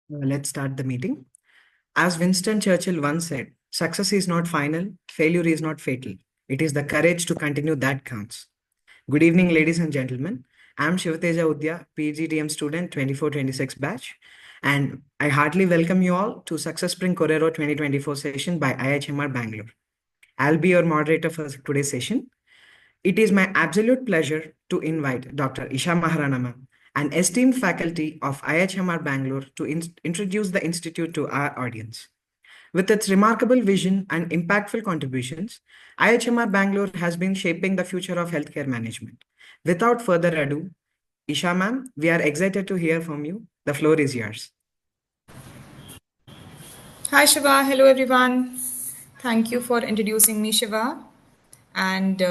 Let's start the meeting. As Winston Churchill once said, success is not final, failure is not fatal. It is the courage to continue that counts. Good evening, ladies and gentlemen. I'm Shivateja Udya, PGDM student 2426 batch, and I heartily welcome you all to Success Spring Korero 2024 session by IIHMR Bangalore. I'll be your moderator for today's session. It is my absolute pleasure to invite Dr. Isha Maharana ma'am, an esteemed faculty of IIHMR Bangalore, to introduce the institute to our audience. With its remarkable vision and impactful contributions, IIHMR Bangalore has been shaping the future of healthcare management. Without further ado, Isha ma'am, we are excited to hear from you. The floor is yours. Hi Shiva, hello everyone. Thank you for introducing me, Shiva. And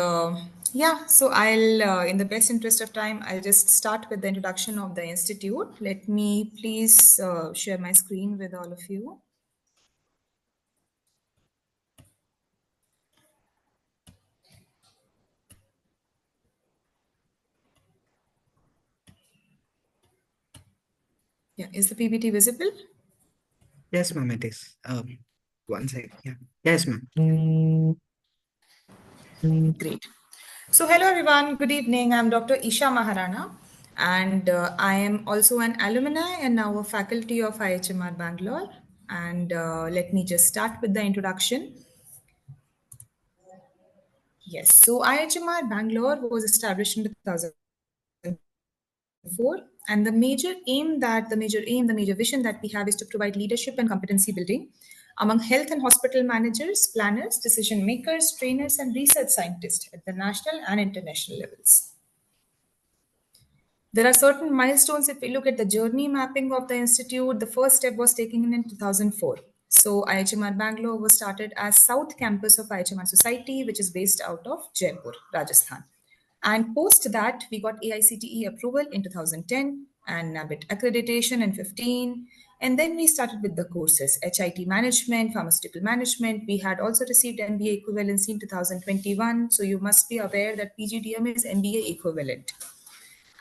so in the best interest of time, I'll just start with the introduction of the institute. Let me please share my screen with all of you. Yeah, is the PPT visible? Yes, ma'am, it is. One second. Yeah. Yes, ma'am. Great. So, hello everyone. Good evening. I'm Dr. Isha Maharana, and I am also an alumni and now a faculty of IIHMR Bangalore. And let me just start with the introduction. Yes, so IIHMR Bangalore was established in 2004, and the major vision that we have is to provide leadership and competency building among health and hospital managers, planners, decision makers, trainers, and research scientists at the national and international levels. There are certain milestones. If we look at the journey mapping of the institute, the first step was taken in 2004. So IIHMR Bangalore was started as South Campus of IIHMR Society, which is based out of Jaipur, Rajasthan. And post that, we got AICTE approval in 2010 and NABIT accreditation in 15. And then we started with the courses, HIT management, pharmaceutical management. We had also received MBA equivalency in 2021. So you must be aware that PGDM is MBA equivalent.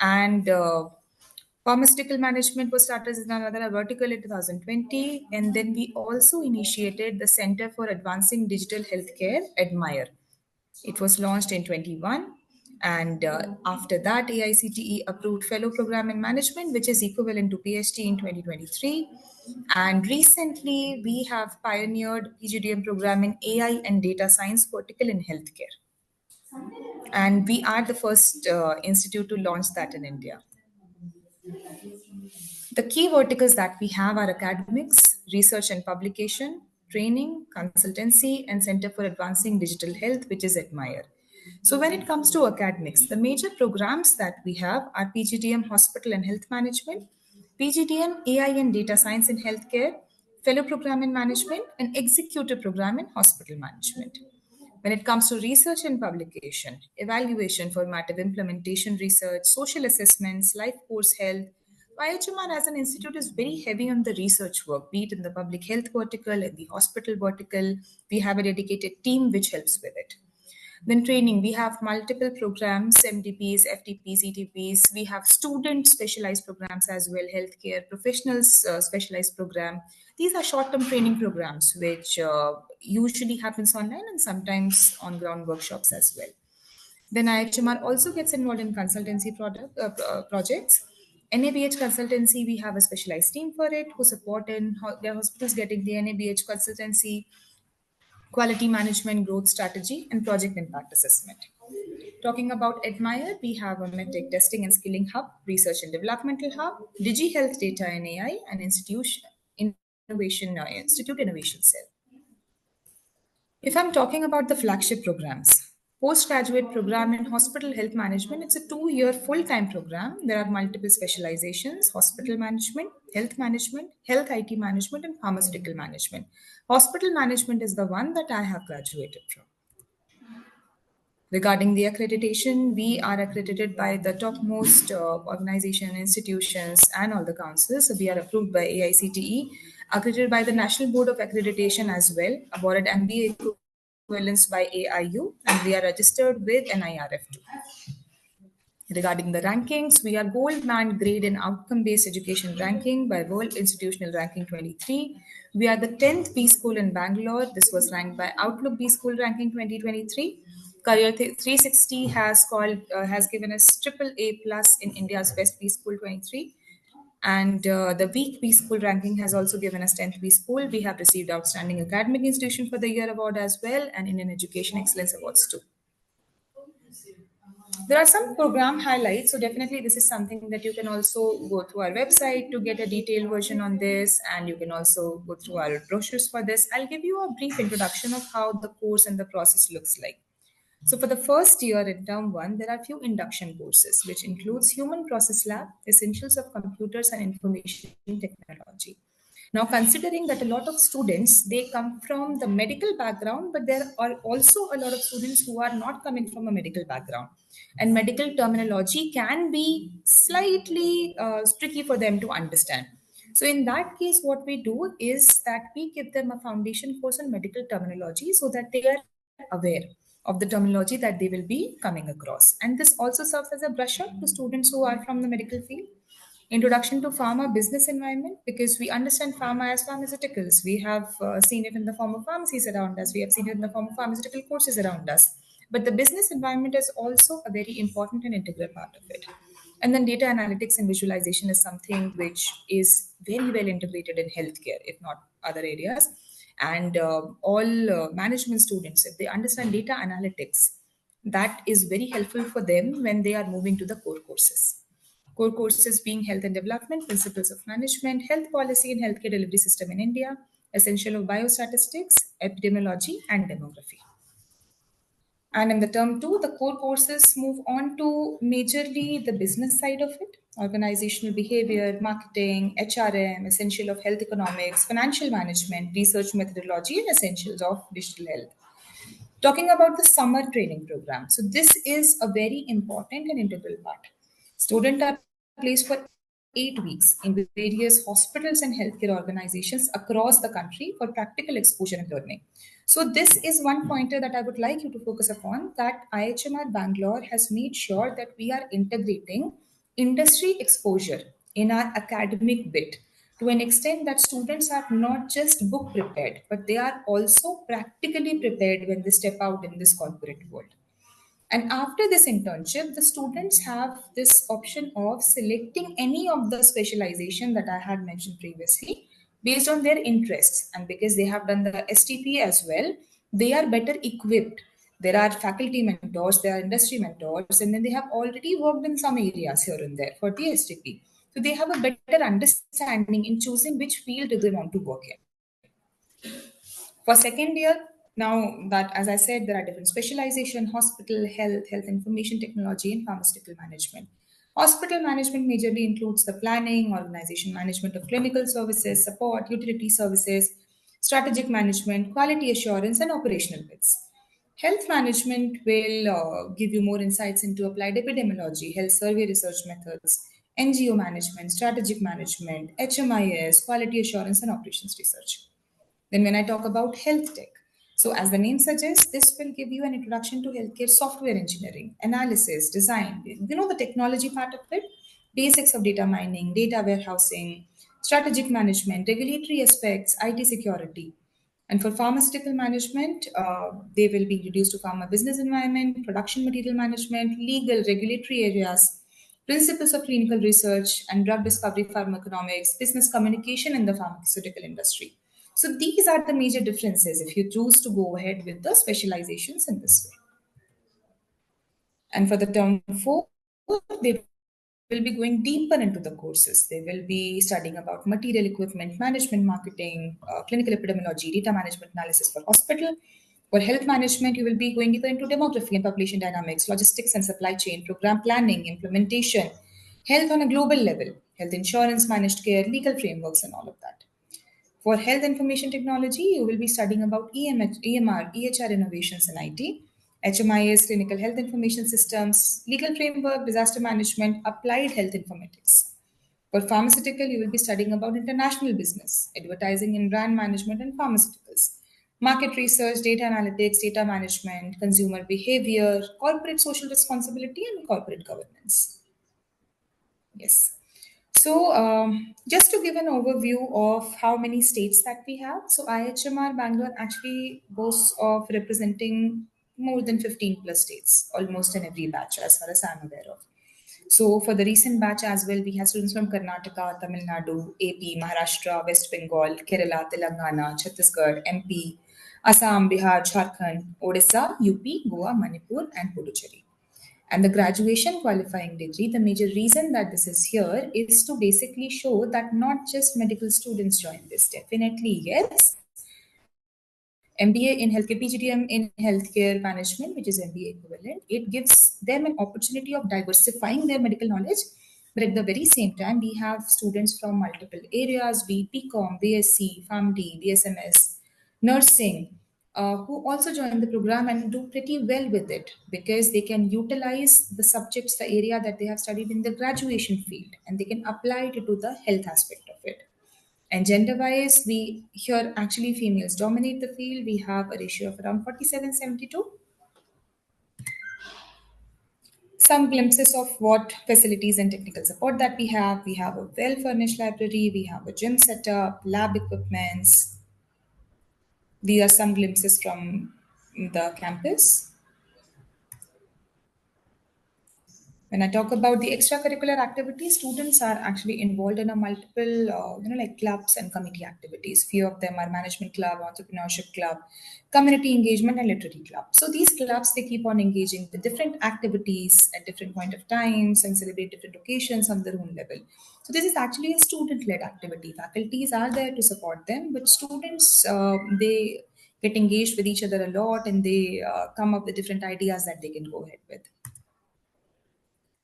And pharmaceutical management was started as another vertical in 2020. And then we also initiated the Center for Advancing Digital Healthcare, ADMIRE. It was launched in 21. And after that, AICTE approved Fellow Program in Management, which is equivalent to PhD in 2023. And recently, we have pioneered PGDM program in AI and Data Science vertical in healthcare. And we are the first institute to launch that in India. The key verticals that we have are academics, research and publication, training, consultancy, and Center for Advancing Digital Health, which is ADMIRE. So when it comes to academics, the major programs that we have are PGDM Hospital and Health Management, PGDM AI and Data Science in Healthcare, Fellow Program in Management, and Executive Program in Hospital Management. When it comes to research and publication, evaluation, formative implementation research, social assessments, life course health, IIHMR as an institute is very heavy on the research work, be it in the public health vertical, in the hospital vertical. We have a dedicated team which helps with it. Then training, we have multiple programs, MDPs, FTPs, ETPs. We have student specialized programs as well, healthcare professionals specialized program. These are short-term training programs which usually happens online and sometimes on-ground workshops as well. Then IHMR also gets involved in consultancy projects. NABH consultancy, we have a specialized team for it who support in their hospitals getting the NABH consultancy, quality management, growth strategy, and project impact assessment. Talking about ADMIRE, we have a medtech testing and skilling hub, research and developmental hub, DigiHealth data and AI, and institute innovation cell. If I'm talking about the flagship programs, postgraduate program in hospital health management, it's a 2-year full-time program. There are multiple specializations: hospital management, health IT management, and pharmaceutical management. Hospital management is the one that I have graduated from. Regarding the accreditation, we are accredited by the topmost organization, institutions, and all the councils. So we are approved by AICTE, accredited by the National Board of Accreditation as well, awarded MBA equivalence by AIU, and we are registered with NIRF2. Regarding the rankings, we are gold man grade in outcome based education ranking by World Institutional Ranking 23. We are the 10th B school in Bangalore. This was ranked by Outlook B School Ranking 2023. Career 360 has given us triple A plus in India's Best B School 23. And the Week B School ranking has also given us 10th B School. We have received Outstanding Academic Institution for the Year award as well, and Indian Education Excellence Awards too. There are some program highlights, so definitely this is something that you can also go through our website to get a detailed version on this, and you can also go through our brochures for this. I'll give you a brief introduction of how the course and the process looks like. So for the first year in term one, there are few induction courses, which includes Human Process Lab, Essentials of Computers and Information Technology. Now, considering that a lot of students, they come from the medical background, but there are also a lot of students who are not coming from a medical background. And medical terminology can be slightly tricky for them to understand. So in that case, what we do is that we give them a foundation course on medical terminology so that they are aware of the terminology that they will be coming across. And this also serves as a brush up to students who are from the medical field. Introduction to pharma business environment, because we understand pharma as pharmaceuticals. We have seen it in the form of pharmacies around us. We have seen it in the form of pharmaceutical courses around us. But the business environment is also a very important and integral part of it. And then data analytics and visualization is something which is very well integrated in healthcare, if not other areas. And all management students, if they understand data analytics, that is very helpful for them when they are moving to the core courses. Core courses being health and development, principles of management, health policy and healthcare delivery system in India, essential of biostatistics, epidemiology, and demography. And in the term two, the core courses move on to majorly the business side of it: organizational behavior, marketing, HRM, essential of health economics, financial management, research methodology, and essentials of digital health. Talking about the summer training program. So, this is a very important and integral part. Students are placed for 8 weeks in various hospitals and healthcare organizations across the country for practical exposure and learning. So, this is one pointer that I would like you to focus upon, that IHMR Bangalore has made sure that we are integrating industry exposure in our academic bit to an extent that students are not just book prepared, but they are also practically prepared when they step out in this corporate world. And after this internship, the students have this option of selecting any of the specialization that I had mentioned previously based on their interests. And because they have done the STP as well, they are better equipped. There are faculty mentors, there are industry mentors, and then they have already worked in some areas here and there for the STP. So they have a better understanding in choosing which field do they want to work in. For second year, now that, as I said, there are different specialization: hospital, health information technology, and pharmaceutical management. Hospital management majorly includes the planning, organization management of clinical services, support, utility services, strategic management, quality assurance, and operational bits. Health management will give you more insights into applied epidemiology, health survey research methods, NGO management, strategic management, HMIS, quality assurance, and operations research. Then, when I talk about health tech, so as the name suggests, this will give you an introduction to healthcare software engineering, analysis, design, the technology part of it, basics of data mining, data warehousing, strategic management, regulatory aspects, IT security. And for pharmaceutical management, they will be reduced to pharma business environment, production material management, legal, regulatory areas, principles of clinical research and drug discovery pharmaconomics, business communication in the pharmaceutical industry. So these are the major differences if you choose to go ahead with the specializations in this way. And for the term four, they will be going deeper into the courses. They will be studying about material equipment management, marketing, clinical epidemiology, data management analysis for hospital. For health management, you will be going deeper into demography and population dynamics, logistics and supply chain, program planning, implementation, health on a global level, health insurance, managed care, legal frameworks, and all of that. For health information technology, you will be studying about EMR, EHR innovations in IT, HMIS, clinical health information systems, legal framework, disaster management, applied health informatics. For pharmaceutical, you will be studying about international business, advertising and brand management and pharmaceuticals, market research, data analytics, data management, consumer behavior, corporate social responsibility, and corporate governance. Yes. So, just to give an overview of how many states that we have, so IHMR Bangalore actually boasts of representing more than 15 plus states, almost in every batch, as far as I'm aware of. So, for the recent batch as well, we have students from Karnataka, Tamil Nadu, AP, Maharashtra, West Bengal, Kerala, Telangana, Chhattisgarh, MP, Assam, Bihar, Jharkhand, Odisha, UP, Goa, Manipur, and Puducherry. And the graduation qualifying degree, the major reason that this is here is to basically show that not just medical students join this. Definitely, yes. MBA in healthcare, PGDM in healthcare management, which is MBA equivalent, it gives them an opportunity of diversifying their medical knowledge. But at the very same time, we have students from multiple areas, be it BCom, BSc, PharmD, BSMS, nursing, who also join the program and do pretty well with it because they can utilize the subjects, the area that they have studied in the graduation field, and they can apply it to the health aspect of it. And gender wise, we here actually females dominate the field. We have a ratio of around 47-72. Some glimpses of what facilities and technical support that we have. We have a well furnished library, we have a gym setup, lab equipments. These are some glimpses from the campus. When I talk about the extracurricular activities, students are actually involved in a multiple, like clubs and committee activities. Few of them are management club, entrepreneurship club, community engagement, and literary club. So these clubs, they keep on engaging with different activities at different point of times and celebrate different occasions on their own level. So this is actually a student-led activity. Faculties are there to support them, but students, they get engaged with each other a lot, and they come up with different ideas that they can go ahead with.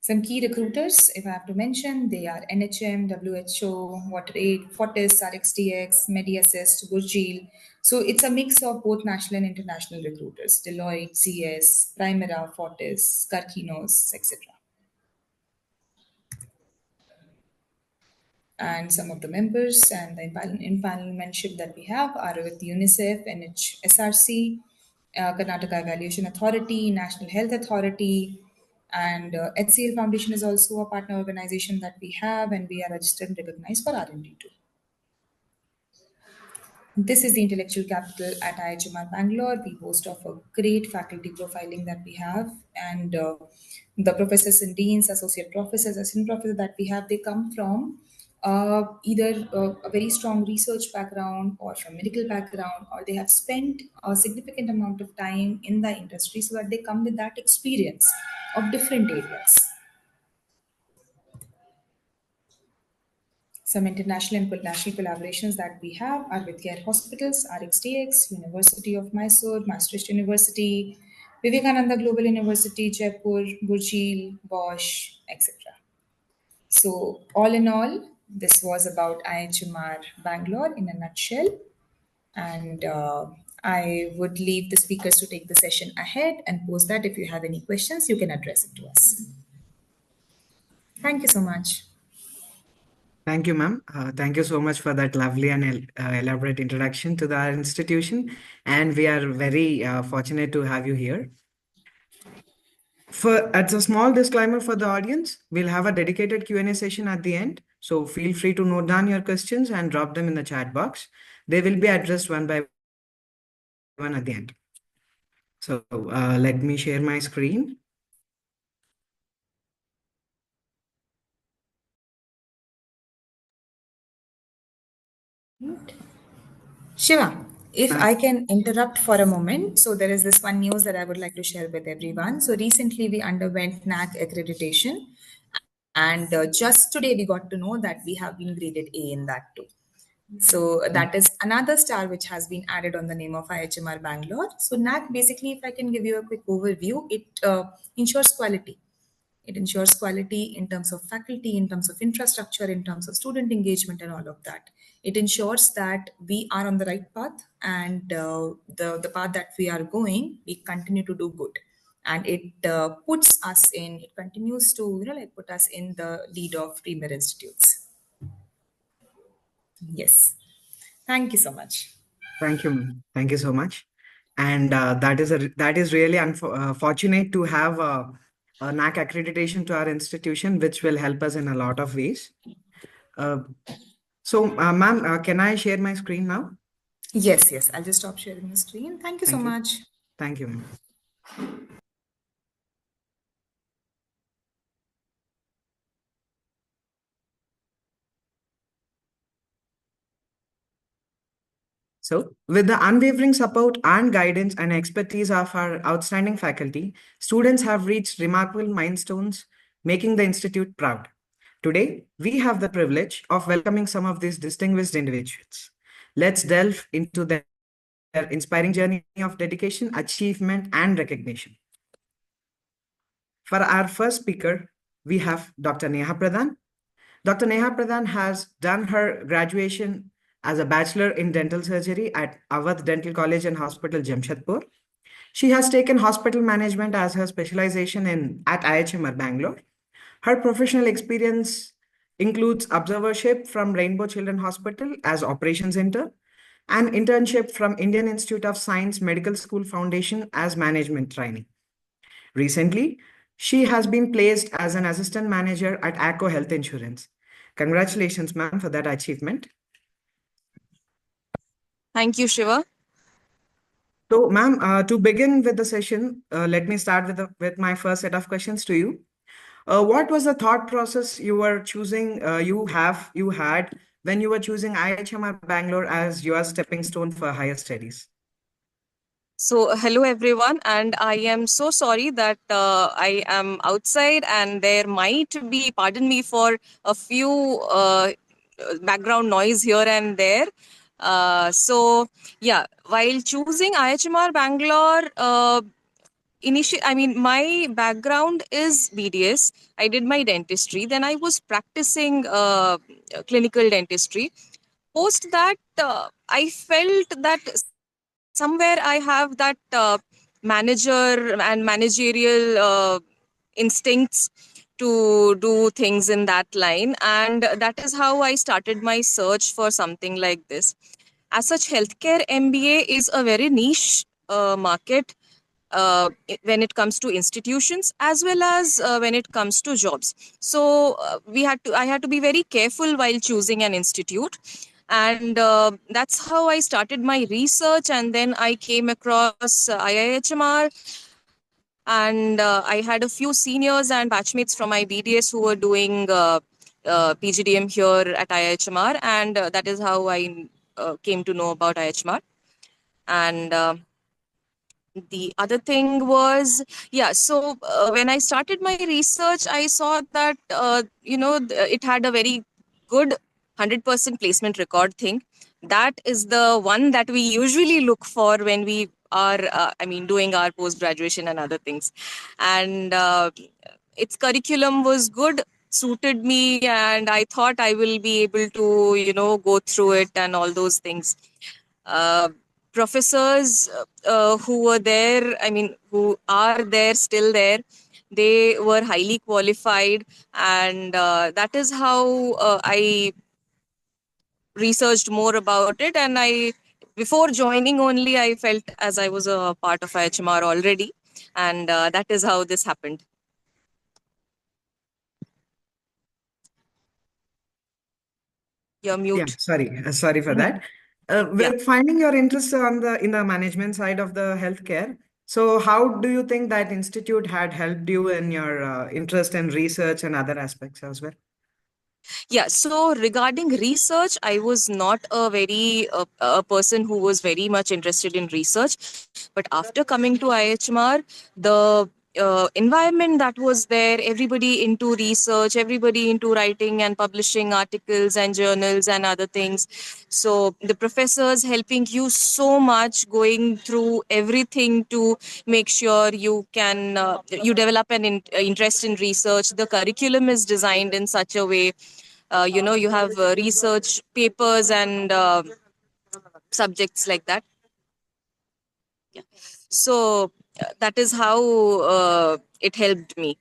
Some key recruiters, if I have to mention, they are NHM, WHO, WaterAid, Fortis, RxDX, MediAssist, Gurjeel. So it's a mix of both national and international recruiters, Deloitte, CS, Primera, Fortis, Carquinos, etc. And some of the members and the empanelmentship that we have are with UNICEF, NHSRC, Karnataka Evaluation Authority, National Health Authority, and HCL Foundation is also a partner organization that we have, and we are registered and recognized for R&D too. This is the intellectual capital at IIHMR Bangalore. We boast of a great faculty profiling that we have, and the professors and deans, associate professors, assistant professors that we have, they come from either a very strong research background or from medical background, or they have spent a significant amount of time in the industry so that they come with that experience of different areas. Some international and national collaborations that we have are with care hospitals, RxDX, University of Mysore, Maastricht University, Vivekananda Global University, Jaipur, Burjeel, Bosch, etc. So, all in all, this was about IHMR Bangalore in a nutshell. And I would leave the speakers to take the session ahead, and post that if you have any questions, you can address it to us. Thank you so much. Thank you, ma'am. Thank you so much for that lovely and elaborate introduction to our institution. And we are very fortunate to have you here. As a small disclaimer for the audience, we'll have a dedicated Q&A session at the end. So feel free to note down your questions and drop them in the chat box. They will be addressed one by one at the end. So let me share my screen. Shiva, if I can interrupt for a moment. So, there is this one news that I would like to share with everyone. So, recently we underwent NAC accreditation, and just today we got to know that we have been graded A in that too. So, that is another star which has been added on the name of IHMR Bangalore. So, NAC basically, if I can give you a quick overview, it ensures quality. It ensures quality in terms of faculty, in terms of infrastructure, in terms of student engagement, and all of that. It ensures that we are on the right path, and the path that we are going, we continue to do good. And it puts us in, it continues to, put us in the lead of premier institutes. Yes. Thank you so much. Thank you, ma'am. Thank you so much. And that is really fortunate to have a NAC accreditation to our institution, which will help us in a lot of ways. Uh, ma'am, can I share my screen now? Yes, yes. I'll just stop sharing the screen. Thank you so Thank you. much. Thank you, ma'am. So, with the unwavering support and guidance and expertise of our outstanding faculty, students have reached remarkable milestones, making the Institute proud. Today, we have the privilege of welcoming some of these distinguished individuals. Let's delve into their inspiring journey of dedication, achievement, and recognition. For our first speaker, we have Dr. Neha Pradhan. Dr. Neha Pradhan has done her graduation as a bachelor in dental surgery at Awadh Dental College and Hospital, Jamshedpur. She has taken hospital management as her specialization at IIHMR Bangalore. Her professional experience includes observership from Rainbow Children Hospital as operations intern and internship from Indian Institute of Science Medical School Foundation as management trainee. Recently, she has been placed as an assistant manager at ACO Health Insurance. Congratulations, ma'am, for that achievement. Thank you, Shiva. So, ma'am, to begin with the session, let me start with my first set of questions to you. What was the thought process you were choosing, you had when you were choosing IIHMR Bangalore as your stepping stone for higher studies? So, hello everyone, and I am so sorry that I am outside and there might be, pardon me for a few background noise here and there. Yeah, while choosing IHMR Bangalore, I mean, my background is BDS. I did my dentistry, then I was practicing clinical dentistry. Post that, I felt that somewhere I have that manager and managerial instincts to do things in that line, and that is how I started my search for something like this. As such, healthcare MBA is a very niche market when it comes to institutions as well as when it comes to jobs. So I had to be very careful while choosing an institute, and that's how I started my research. And then I came across IIHMR, and I had a few seniors and batchmates from my BDS who were doing PGDM here at IIHMR, and that is how I came to know about IIHMR. And the other thing was, yeah, so when I started my research, I saw that it had a very good 100% placement record thing. That is the one that we usually look for when we are doing our post graduation and other things. And its curriculum was good, suited me, and I thought I will be able to go through it and all those things. uh, Professors who were there, who are there, still there, they were highly qualified, and that is how I researched more about it. And before joining only, I felt as I was a part of IHMR already, and that is how this happened. You're Yeah, mute. sorry for Mhm. that. Yeah. With finding your interest in the management side of the healthcare, so how do you think that institute had helped you in your interest in research and other aspects as well? Yeah, so regarding research, I was not a person who was very much interested in research. But after coming to IHMR, the environment that was there, everybody into research, everybody into writing and publishing articles and journals and other things. So the professors helping you so much, going through everything to make sure you develop an interest in research. The curriculum is designed in such a way, you have research papers and subjects like that. Yeah. So that is how it helped me.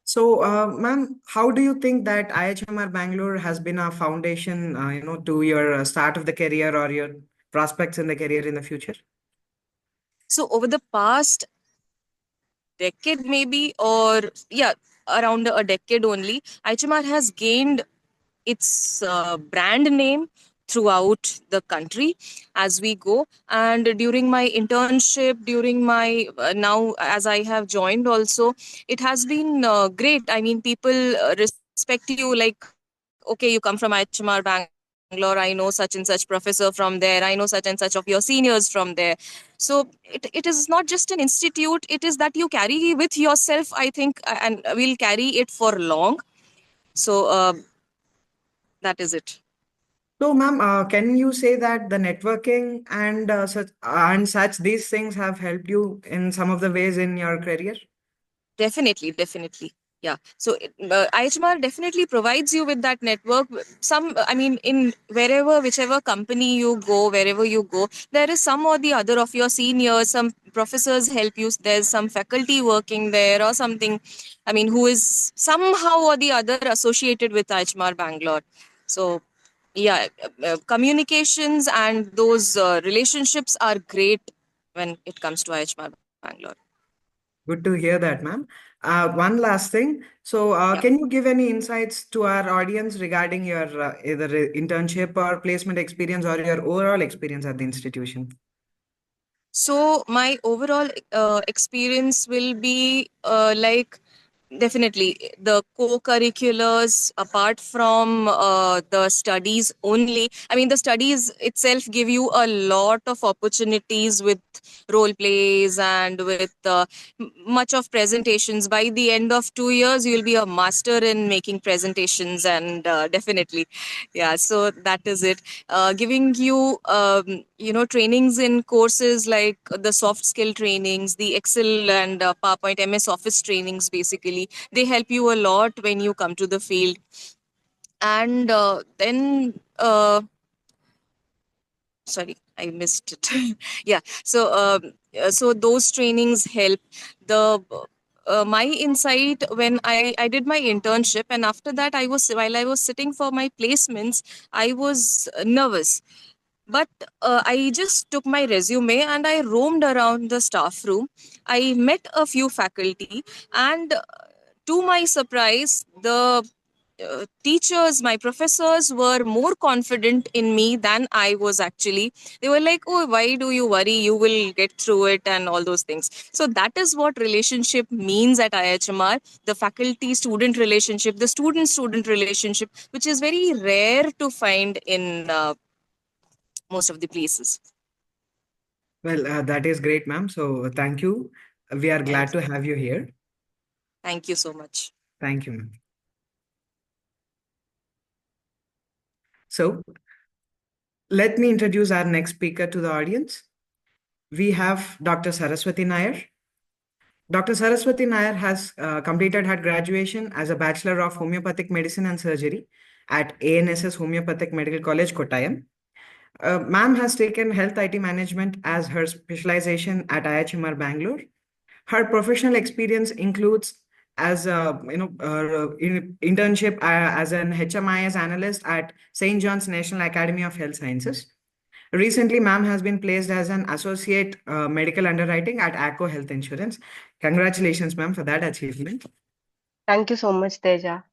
So, ma'am, how do you think that IHMR Bangalore has been a foundation, to your start of the career or your prospects in the career in the future? So over the past decade, maybe, or yeah, around a decade only, IHMR has gained its brand name throughout the country as we go. And during my internship, during my now as I have joined also, it has been great. I mean, people respect you, like, okay, you come from IHMR Bangalore, I know such and such professor from there, I know such and such of your seniors from there. So it is not just an institute, it is that you carry with yourself, I think, and will carry it for long. So that is it. So, ma'am, can you say that the networking and such these things have helped you in some of the ways in your career? Definitely, definitely. Yeah. So IHMR definitely provides you with that network. Some, I mean, in wherever, whichever company you go, wherever you go, there is some or the other of your seniors, some professors help you. There's some faculty working there or something, I mean, who is somehow or the other associated with IHMR Bangalore. So, yeah, communications and those relationships are great when it comes to IHMR Bangalore. Good to hear that, ma'am. One last thing. So, Yeah. can you give any insights to our audience regarding your either internship or placement experience or your overall experience at the institution? So my overall experience will be like, definitely the co-curriculars apart from the studies only. I mean, the studies itself give you a lot of opportunities with role plays and with much of presentations. By the end of 2 years, you'll be a master in making presentations, and definitely, yeah. So that is it. Giving you, trainings in courses like the soft skill trainings, the Excel and PowerPoint, MS Office trainings. Basically, they help you a lot when you come to the field. And then sorry, I missed it. Yeah. So so those trainings help. The my insight when I did my internship, and after that, while I was sitting for my placements, I was nervous. But I just took my resume and I roamed around the staff room. I met a few faculty, and to my surprise, the teachers, my professors were more confident in me than I was actually. They were like, "Oh, why do you worry? You will get through it," and all those things. So that is what relationship means at IHMR: the faculty student relationship, the student student relationship, which is very rare to find in most of the places. Well, that is great, ma'am. So, thank you. We are glad Thank to you. have you here. Thank you so much. Thank you, ma'am. So, let me introduce our next speaker to the audience. We have Dr. Saraswati Nair. Dr. Saraswati Nair has completed her graduation as a Bachelor of Homeopathic Medicine and Surgery at ANSS Homeopathic Medical College, Kottayam. Ma'am has taken Health IT Management as her specialization at IIHMR Bangalore. Her professional experience includes as a internship as an HMIS analyst at St. John's National Academy of Health Sciences. Recently, ma'am has been placed as an associate medical underwriting at ACO Health Insurance. Congratulations, ma'am, for that achievement. Thank you so much, Teja.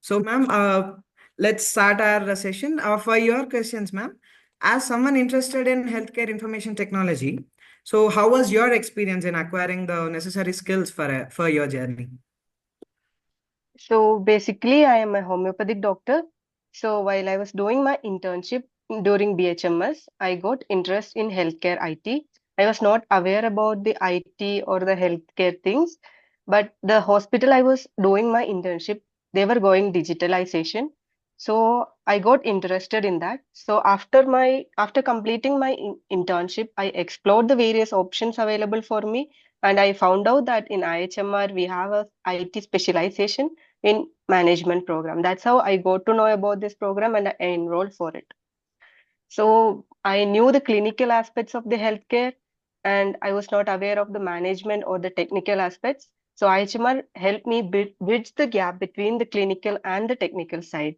So, ma'am, let's start our session. For your questions, ma'am, as someone interested in healthcare information technology, so how was your experience in acquiring the necessary skills for your journey? So basically, I am a homeopathic doctor. So while I was doing my internship during BHMS, I got interest in healthcare IT. I was not aware about the IT or the healthcare things, but the hospital I was doing my internship, they were going digitalization. So I got interested in that. So after completing my internship, I explored the various options available for me, and I found out that in IHMR we have a IT specialization in management program. That's how I got to know about this program and I enrolled for it. So I knew the clinical aspects of the healthcare and I was not aware of the management or the technical aspects. So IHMR helped me bridge the gap between the clinical and the technical side.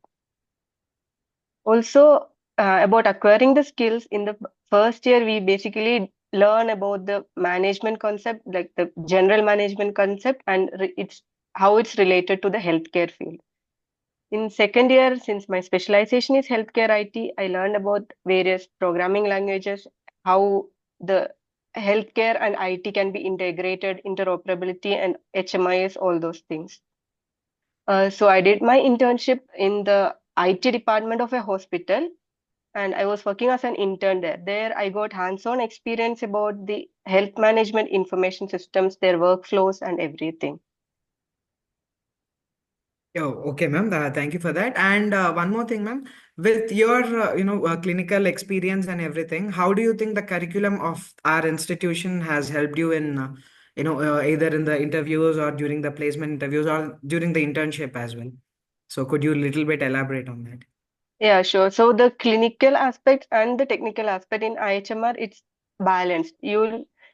Also, about acquiring the skills in the first year we basically learn about the management concept, like the general management concept, and it's how it's related to the healthcare field. In second year, since my specialization is healthcare IT, I learned about various programming languages, how the healthcare and IT can be integrated, interoperability, and HMIS, all those things. So I did my internship in the IT department of a hospital, and I was working as an intern there. There, I got hands-on experience about the health management information systems, their workflows, and everything. Oh, okay, ma'am. Thank you for that. And one more thing, ma'am. With your, clinical experience and everything, how do you think the curriculum of our institution has helped you in, either in the interviews or during the placement interviews or during the internship as well? So could you little bit elaborate on that? Yeah, sure. So the clinical aspect and the technical aspect in IHMR, it's balanced.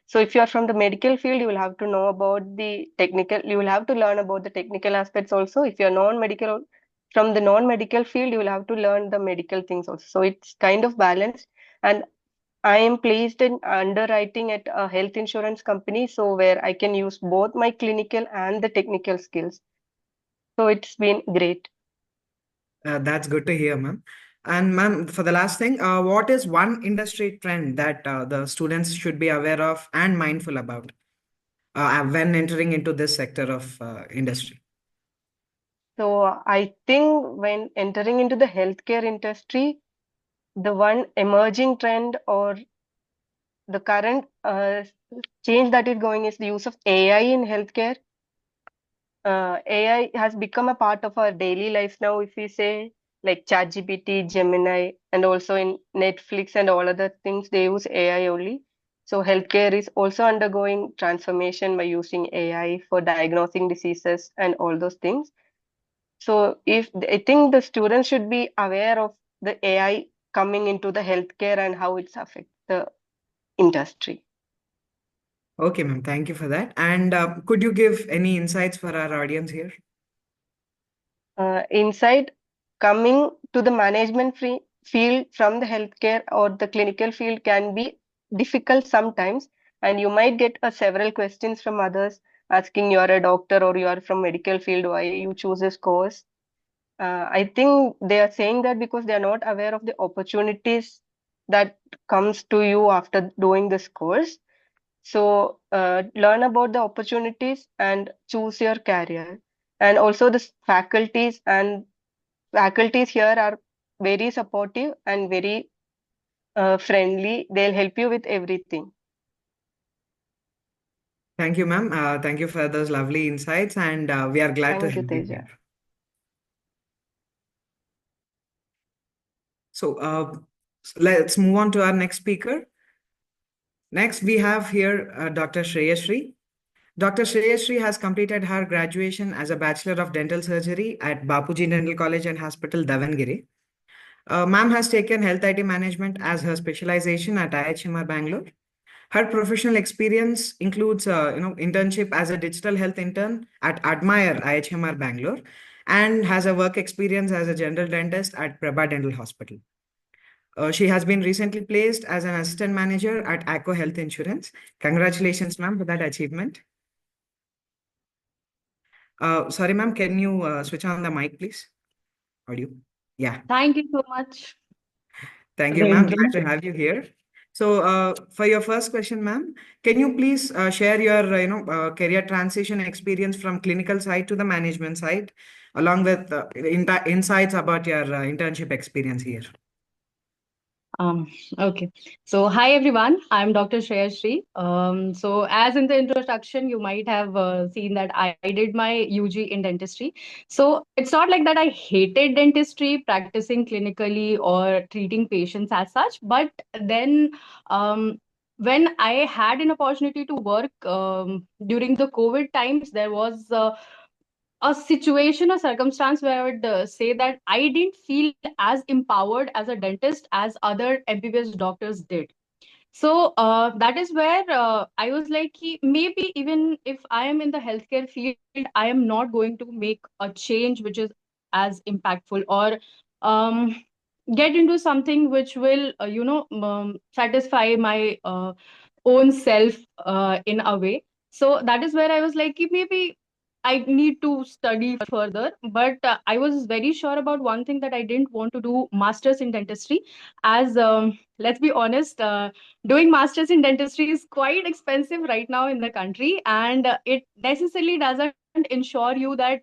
So if you are from the medical field, you will have to know about the technical, you will have to learn about the technical aspects also. If you're non-medical, from the non-medical field, you will have to learn the medical things also. So it's kind of balanced. And I am placed in underwriting at a health insurance company, so where I can use both my clinical and the technical skills. So it's been great. That's good to hear, ma'am. And ma'am, for the last thing, what is one industry trend that the students should be aware of and mindful about when entering into this sector of industry? So I think when entering into the healthcare industry, the one emerging trend or the current change that is going is the use of AI in healthcare. AI has become a part of our daily lives now, if we say, like ChatGPT, Gemini, and also in Netflix and all other things, they use AI only. So healthcare is also undergoing transformation by using AI for diagnosing diseases and all those things. So if I think the students should be aware of the AI coming into the healthcare and how it's affect the industry. Okay, ma'am. Thank you for that. And could you give any insights for our audience here? Inside coming to the management field from the healthcare or the clinical field can be difficult sometimes, and you might get several questions from others asking you are a doctor or you are from medical field, why you choose this course. I think they are saying that because they are not aware of the opportunities that comes to you after doing this course. So learn about the opportunities and choose your career. And also the faculties here are very supportive and very friendly. They'll help you with everything. Thank you, ma'am. Thank you for those lovely insights, and we are glad to Thank you, have you Teja. here. So let's move on to our next speaker. Next, we have here Dr. Shreyashree. Dr. Shreyashree has completed her graduation as a Bachelor of Dental Surgery at Bapuji Dental College and Hospital, Davangere. Ma'am has taken Health IT Management as her specialization at IIHMR Bangalore. Her professional experience includes, internship as a digital health intern at Admire IIHMR Bangalore, and has a work experience as a general dentist at Prabha Dental Hospital. She has been recently placed as an assistant manager at ACO Health Insurance. Congratulations, ma'am, for that achievement. Sorry, ma'am, can you switch on the mic, please? Audio. Yeah. Thank you so much Thank for you, the ma'am. intro. Glad to have you here. So, for your first question, ma'am, can you please share your, career transition experience from clinical side to the management side, along with insights about your internship experience here? Okay. So, hi everyone. I'm Dr. Shreyashree. So, as in the introduction, you might have seen that I did my UG in dentistry. So, it's not like that I hated dentistry, practicing clinically or treating patients as such. But then, when I had an opportunity to work during the COVID times, there was a situation or circumstance where I would say that I didn't feel as empowered as a dentist as other MBBS doctors did. So that is where I was like, maybe even if I am in the healthcare field, I am not going to make a change which is as impactful, or um, get into something which will, satisfy my own self in a way. So that is where I was like, "Ki maybe I need to study further." But I was very sure about one thing, that I didn't want to do masters in dentistry, as let's be honest, doing masters in dentistry is quite expensive right now in the country, and it necessarily doesn't ensure you that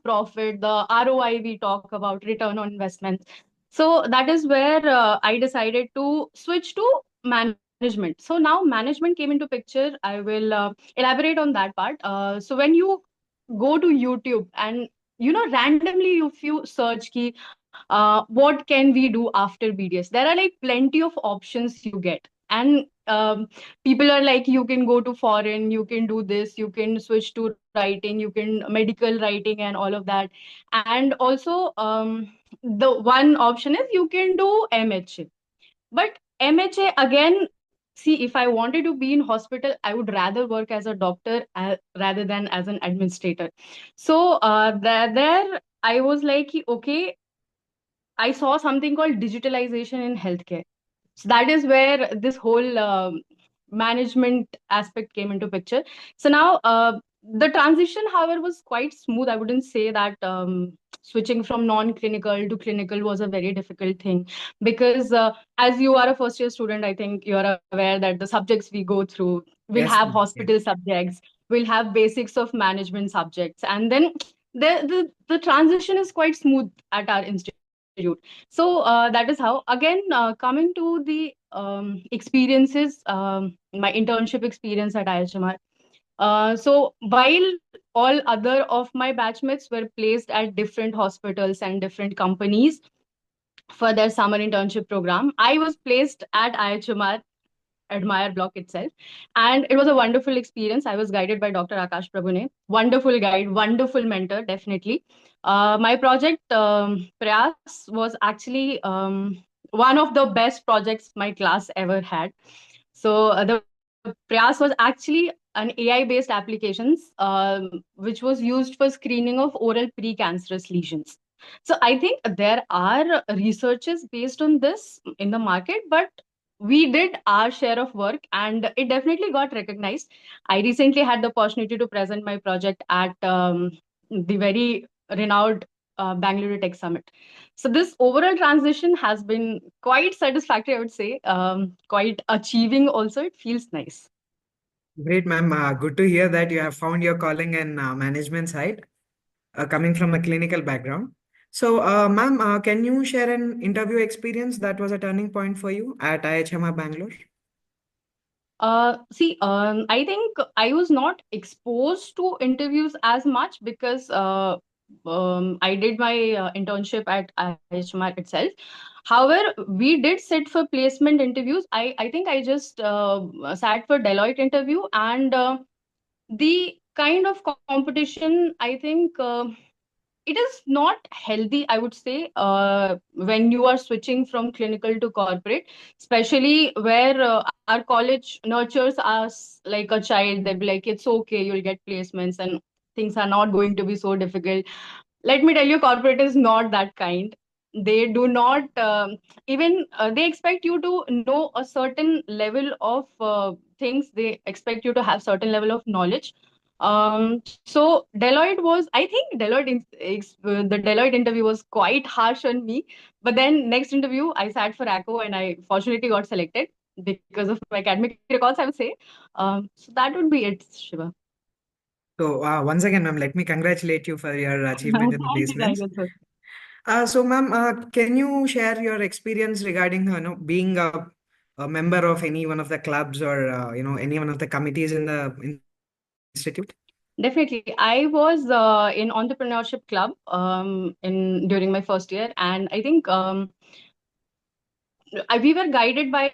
profit, the ROI we talk about, return on investments. So that is where I decided to switch to management. So now management came into picture. I will elaborate on that part. So when you go to YouTube and randomly if you search key, what can we do after BDS, there are like plenty of options you get. And people are like, you can go to foreign, you can do this, you can switch to writing, you can medical writing and all of that. And also the one option is you can do MHA. But MHA again, see, if I wanted to be in hospital, I would rather work as a doctor rather than as an administrator. So there I was like, okay, I saw something called digitalization in healthcare. So that is where this whole management aspect came into picture. So now the transition, however, was quite smooth. I wouldn't say that switching from non-clinical to clinical was a very difficult thing, because as you are a first year student, I think you are aware that the subjects we go through, we'll Yes, have ma'am. hospital Yes. subjects, we'll have basics of management subjects, and then the transition is quite smooth at our institute. So that is how. Again, coming to the experiences, my internship experience at IHMR. So while all other of my batchmates were placed at different hospitals and different companies for their summer internship program, I was placed at IHMR Admire block itself. And it was a wonderful experience. I was guided by Dr. Akash Prabhune. Wonderful guide, wonderful mentor, definitely. My project, Prayas, was actually one of the best projects my class ever had. So the Prayas was actually an AI-based applications, which was used for screening of oral precancerous lesions. So I think there are researches based on this in the market, but we did our share of work and it definitely got recognized. I recently had the opportunity to present my project at the very renowned Bangalore Tech Summit. So this overall transition has been quite satisfactory, I would say, quite achieving also. It feels nice. Great, ma'am. Good to hear that you have found your calling in management side, coming from a clinical background. So, ma'am, can you share an interview experience that was a turning point for you at IHMR Bangalore? See, I think I was not exposed to interviews as much because I did my internship at IHMR itself. However, we did sit for placement interviews. I think I just sat for Deloitte interview, and the kind of competition, I think it is not healthy, I would say, when you are switching from clinical to corporate, especially where our college nurtures us like a child. They'll be like, it's okay, you'll get placements and things are not going to be so difficult. Let me tell you, corporate is not that kind. They do not even they expect you to know a certain level of things. They expect you to have certain level of knowledge. So Deloitte was, I think the Deloitte interview was quite harsh on me. But then next interview, I sat for ACO and I fortunately got selected because of my academic records, I would say. So that would be it, Shiva. So, once again, ma'am, let me congratulate you for your achievement in the Thank you, thank placements. you, sir. So, ma'am, can you share your experience regarding, being a member of any one of the clubs or, any one of the committees in the institute? Definitely. I was in entrepreneurship club in during my first year, and I think we were guided by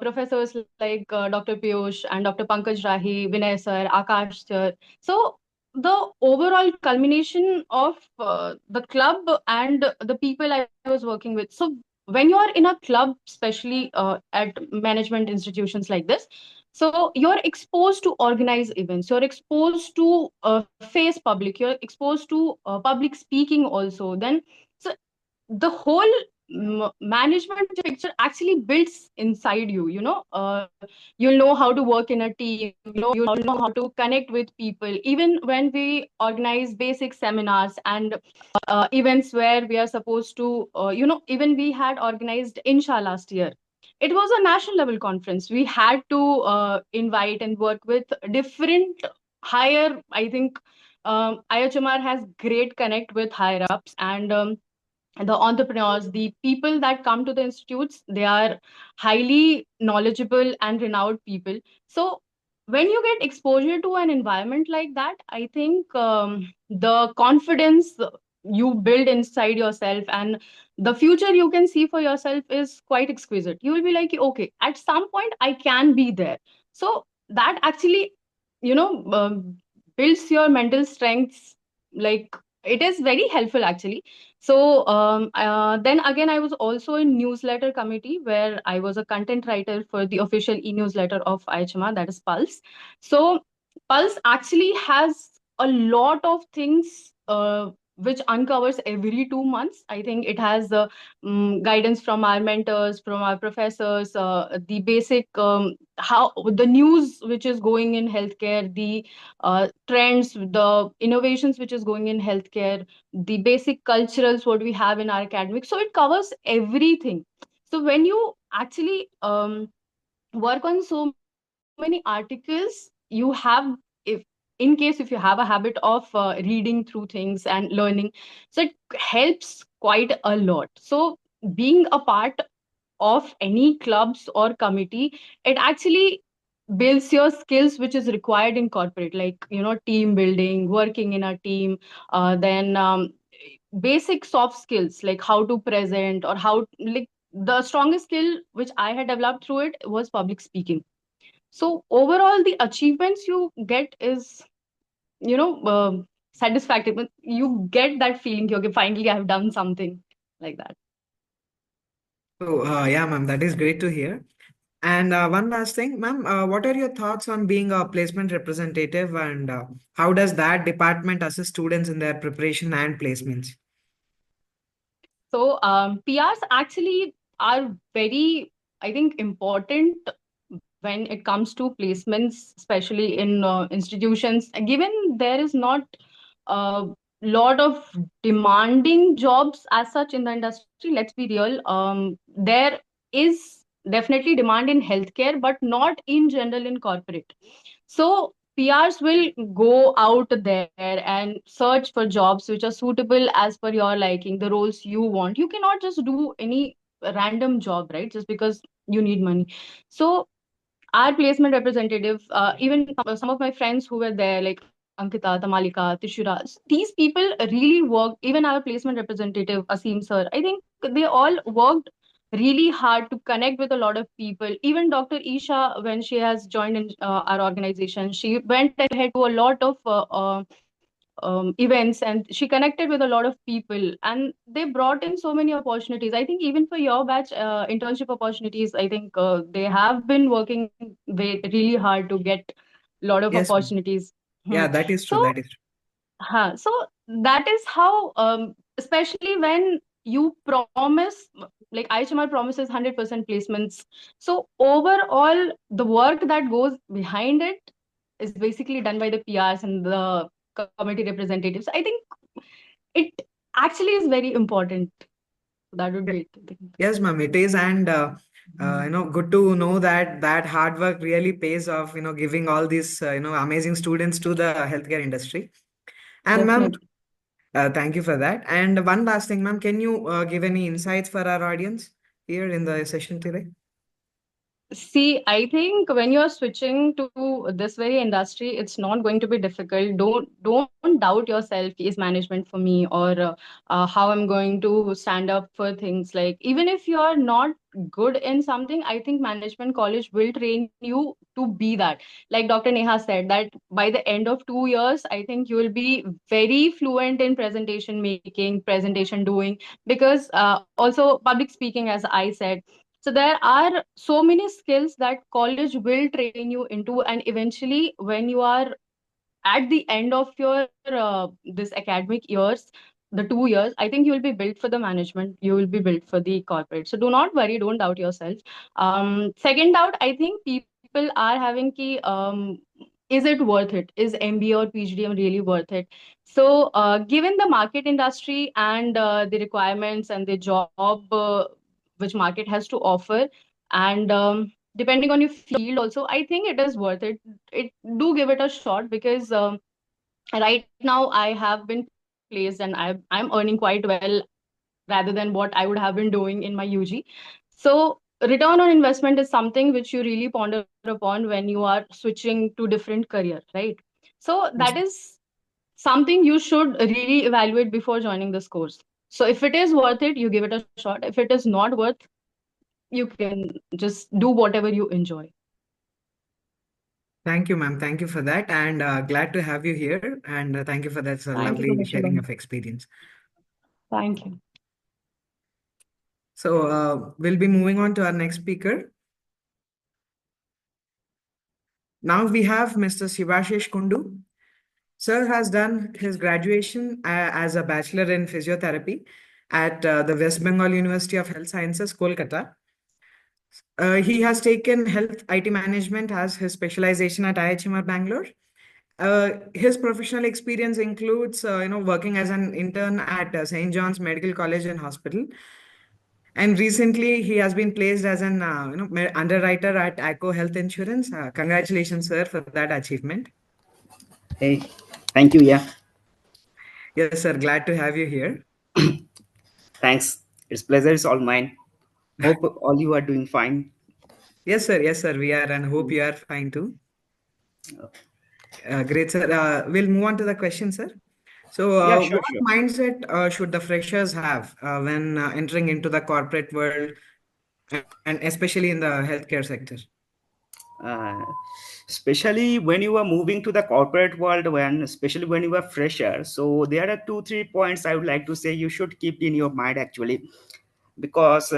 professors like Dr. Piyush and Dr. Pankaj Rahi, Vinay sir, Akash sir. So the overall culmination of the club and the people I was working with. So when you are in a club, especially at management institutions like this, so you're exposed to organize events, you're exposed to face public, you're exposed to public speaking also. Then so the whole management picture actually builds inside you. You'll know how to work in a team. You'll know how to connect with people. Even when we organize basic seminars and events where we are supposed to, even we had organized Insha last year. It was a national level conference. We had to invite and work with different higher, I think IHMR has great connect with higher ups, and the entrepreneurs, the people that come to the institutes, they are highly knowledgeable and renowned people. So when you get exposure to an environment like that, I think the confidence you build inside yourself and the future you can see for yourself is quite exquisite. You will be like, okay, at some point I can be there. So that actually, you know, builds your mental strengths. Like, it is very helpful actually. So then again, I was also in newsletter committee where I was a content writer for the official e-newsletter of IHMR, that is Pulse. So Pulse actually has a lot of things which uncovers every 2 months. I think it has guidance from our mentors, from our professors, the basic how the news which is going in healthcare, the trends, the innovations which is going in healthcare, the basic culturals what we have in our academic. So it covers everything. So when you actually work on so many articles, you have, if in case if you have a habit of reading through things and learning, so it helps quite a lot. So being a part of any clubs or committee, it actually builds your skills which is required in corporate, like team building, working in a team, then basic soft skills like how to present, or how, like, the strongest skill which I had developed through it was public speaking. So overall the achievements you get is, you know satisfactory, but you get that feeling, okay, finally I have done something, like that. So, yeah, ma'am, that is great to hear. And one last thing, ma'am, what are your thoughts on being a placement representative, and how does that department assist students in their preparation and placements? So PRs actually are very, I think, important when it comes to placements, especially in institutions. Given there is not a lot of demanding jobs as such in the industry, let's be real. There is definitely demand in healthcare, but not in general in corporate. So PRs will go out there and search for jobs which are suitable as per your liking, the roles you want. You cannot just do any random job, right? Just because you need money. So our placement representative, even some of my friends who were there, like Ankita, Tamalika, Tishura, these people really worked. Even our placement representative, Asim sir, I think they all worked really hard to connect with a lot of people. Even Dr. Isha, when she has joined in our organization, she went ahead to a lot of events, and she connected with a lot of people, and they brought in so many opportunities. I think even for your batch, internship opportunities, I think they have been working really hard to get a lot of Yes, ma'am. opportunities. Yeah, that is true. So That is true. so that is how, especially when you promise, like IHMR promises 100% placements. So overall, the work that goes behind it is basically done by the PRs and the committee representatives. I think it actually is very important. That would be it, I think. Yes, ma'am, it is, and good to know that that hard work really pays off. Giving all these amazing students to the healthcare industry. And ma'am, Definitely. thank you for that. And one last thing, ma'am, can you give any insights for our audience here in the session today? See, I think when you're switching to this very industry, it's not going to be difficult. Don't doubt yourself. Is management for me, or how I'm going to stand up for things? Like, even if you are not good in something, I think management college will train you to be that. Like Dr. Neha said, that by the end of 2 years, I think you will be very fluent in presentation making, presentation doing, because also public speaking, as I said. So there are so many skills that college will train you into, and eventually, when you are at the end of your this academic years, the 2 years, I think you will be built for the management, you will be built for the corporate. So do not worry, don't doubt yourself. Second doubt, I think people are having ki, is it worth it? Is MBA or PGDM really worth it? So given the market industry and the requirements and the job which market has to offer, and depending on your field also, I think it is worth it. It do give it a shot, because right now I have been placed and I'm earning quite well rather than what I would have been doing in my UG. So return on investment is something which you really ponder upon when you are switching to different career, right? So that is something you should really evaluate before joining this course. So if it is worth it, you give it a shot. If it is not worth, you can just do whatever you enjoy. Thank you, ma'am. Thank you for that. And glad to have you here. And thank you for that Thank you so lovely much, sharing Shubham. of experience. Thank you. So we'll be moving on to our next speaker. Now we have Mr. Shivashish Kundu. Sir has done his graduation as a bachelor in physiotherapy at the West Bengal University of Health Sciences, Kolkata. He has taken health IT management as his specialization at IIHMR Bangalore. His professional experience includes, working as an intern at St. John's Medical College and Hospital. And recently, he has been placed as an, underwriter at ACO Health Insurance. Congratulations, sir, for that achievement. Hey, thank you. Yeah, Yes, sir. Glad to have you here. thanks. It's pleasure is all mine. Hope all you are doing fine. Yes, sir. Yes, sir. We are, and hope you are fine too. Great, sir. We'll move on to the question, sir. So, Yeah, sure, what sure. mindset should the freshers have when entering into the corporate world, and especially in the healthcare sector? Uh, Especially when you are moving to the corporate world, especially when you are fresher. So there are 2 3 points I would like to say you should keep in your mind actually, because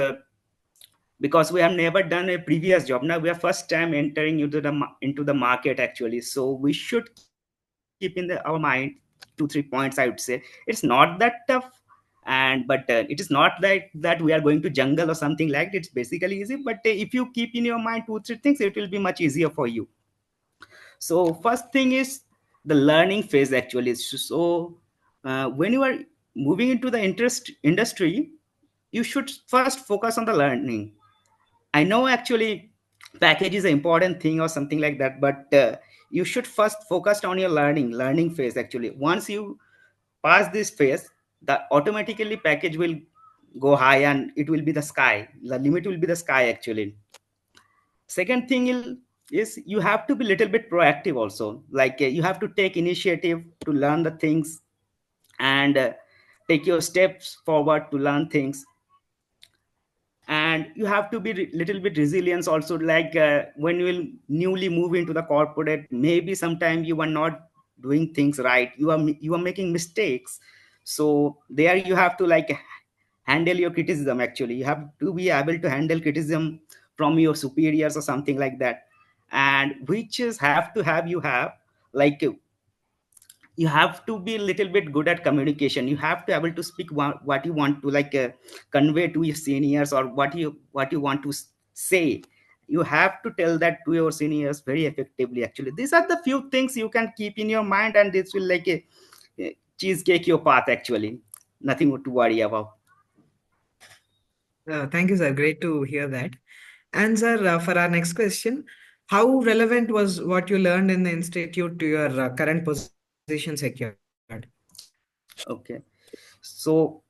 we have never done a previous job. Now we are first time entering into the market actually. So we should keep in our mind 2 3 points. I would say it's not that tough, and but it is not that we are going to jungle or something like that. It's basically easy. But if you keep in your mind 2 3 things, it will be much easier for you. So first thing is the learning phase actually. So when you are moving into the interest industry, you should first focus on the learning. I know actually package is an important thing or something like that, but you should first focus on your learning phase actually. Once you pass this phase, the automatically package will go high and it will be the sky. The limit will be the sky actually. Second thing is you have to be little bit proactive also. Like you have to take initiative to learn the things, and take your steps forward to learn things. And you have to be little bit resilience also, like when you will newly move into the corporate, maybe sometime you are not doing things right, you are making mistakes. So there you have to like handle your criticism actually. You have to be able to handle criticism from your superiors or something like that. And which is have to have you have like you have to be a little bit good at communication. You have to able to speak what you want to like convey to your seniors, or what you want to say. You have to tell that to your seniors very effectively actually. These are the few things you can keep in your mind, and this will like a cheesecake your path actually. Nothing to worry about. Thank you, sir. Great to hear that. And sir, for our next question, how relevant was what you learned in the institute to your current position secured? Okay, so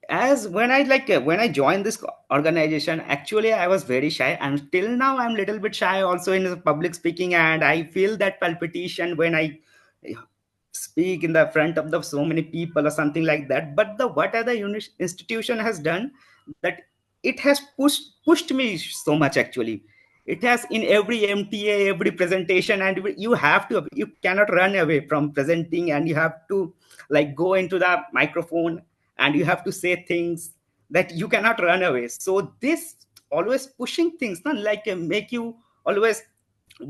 as when I like when I joined this organization, actually I was very shy, and till now I'm little bit shy also in the public speaking, and I feel that palpitation when I speak in the front of the so many people or something like that. But the what other institution has done, that it has pushed me so much actually. It has in every MTA, every presentation, and you cannot run away from presenting, and you have to like go into the microphone, and you have to say things that you cannot run away. So this always pushing things, not like make you always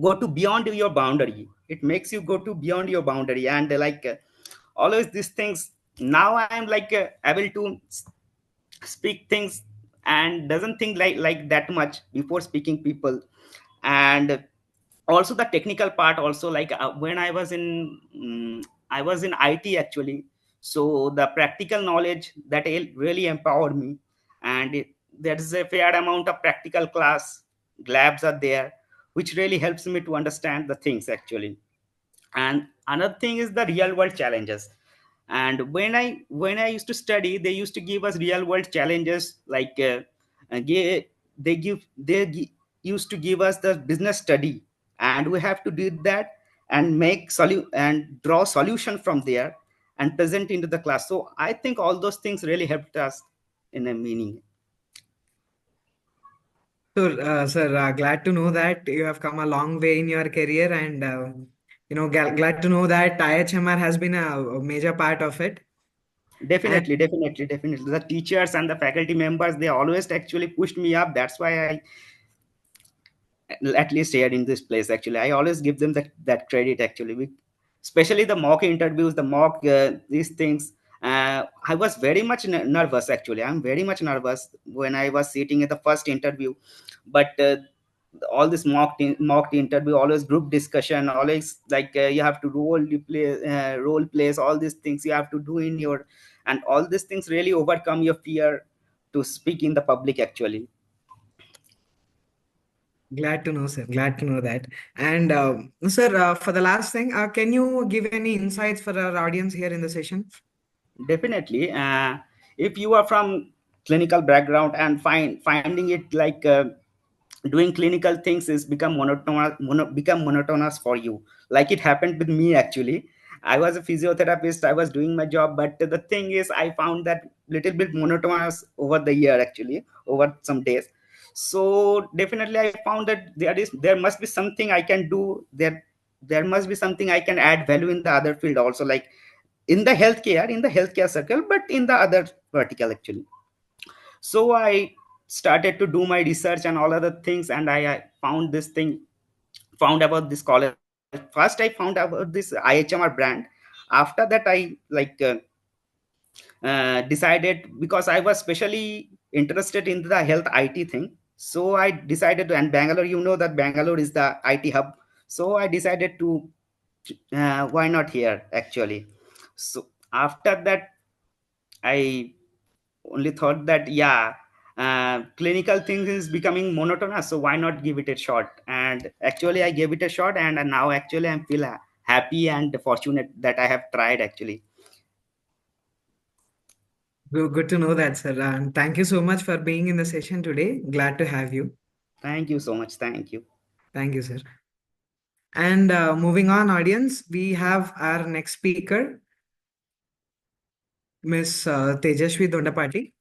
go to beyond your boundary. It makes you go to beyond your boundary, and always these things now I am like able to speak things and doesn't think like that much before speaking people. And also the technical part also, like when I was in I was in IT actually, so the practical knowledge that really empowered me. And there is a fair amount of practical class, labs are there, which really helps me to understand the things actually. And another thing is the real world challenges. And when I used to study, they used to give us real world challenges, like used to give us the business study, and we have to do that and and draw solution from there and present into the class. So I think all those things really helped us in a meaning. So, sir, glad to know that you have come a long way in your career, and glad to know that IHMR has been a major part of it. And Definitely the teachers and the faculty members, they always actually pushed me up. That's why I at least here in this place actually I always give them that credit actually. Especially the mock interviews, the mock these things, I was very much nervous actually. I'm very much nervous when I was sitting at the first interview. But all this mock interview, always group discussion, always like you have to role plays, all these things you have to do in your, and all these things really overcome your fear to speak in the public actually. glad to know, sir. Glad to know that. And sir, for the last thing, can you give any insights for our audience here in the session? Definitely. If you are from clinical background and finding it like doing clinical things is become monotonous for you, like it happened with me actually. I was a physiotherapist, I was doing my job, but the thing is I found that little bit monotonous over the year actually, over some days. So definitely I found that there must be something I can do there. There must be something I can add value in the other field also, like in the healthcare circle, but in the other vertical actually. So I started to do my research and all other things, and I found this thing, found about this college. First I found about this IHMR brand. After that I decided, because I was specially interested in the health IT thing. So I decided to, and Bangalore, you know that Bangalore is the IT hub. So I decided to, why not here actually. So after that, I only thought that, yeah, clinical things is becoming monotonous. So why not give it a shot? And actually, I gave it a shot, and now actually I'm feel happy and fortunate that I have tried actually. Good to know that, sir. And thank you so much for being in the session today. Glad to have you. Thank you so much. Thank you. Thank you, sir. And moving on, audience, we have our next speaker, Miss Tejashwi Dondapati.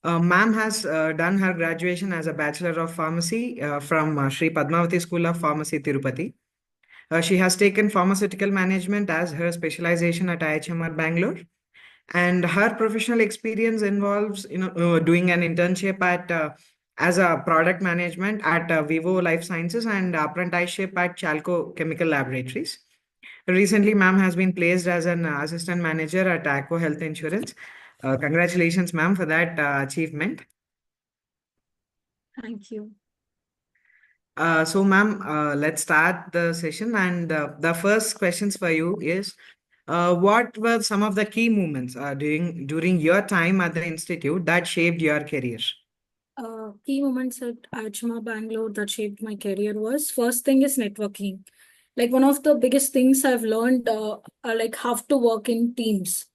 Ma'am has done her graduation as a Bachelor of Pharmacy from Sri Padmavati School of Pharmacy, Tirupati. She has taken pharmaceutical management as her specialization at IIHMR Bangalore. And her professional experience involves, doing an internship at as a product management at Vivo Life Sciences and apprenticeship at Chalco Chemical Laboratories. Recently, ma'am has been placed as an assistant manager at Aqua Health Insurance. Congratulations, ma'am, for that achievement. Thank you. So, ma'am, let's start the session. And the first questions for you is, what were some of the key moments during your time at the institute that shaped your career? Key moments at IIHMR Bangalore that shaped my career was, first thing is networking. Like one of the biggest things I've learned are like how to work in teams,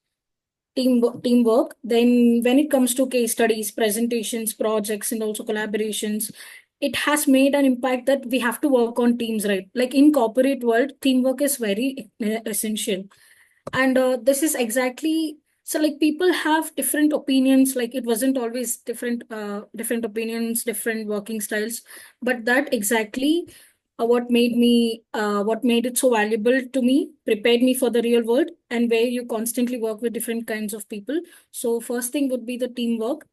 teamwork. Then when it comes to case studies, presentations, projects, and also collaborations, it has made an impact that we have to work on teams, right? Like in corporate world, teamwork is very essential. And this is exactly, so like people have different opinions, like it wasn't always different opinions, different working styles, but that exactly what made it so valuable to me, prepared me for the real world, and where you constantly work with different kinds of people. So first thing would be the teamwork.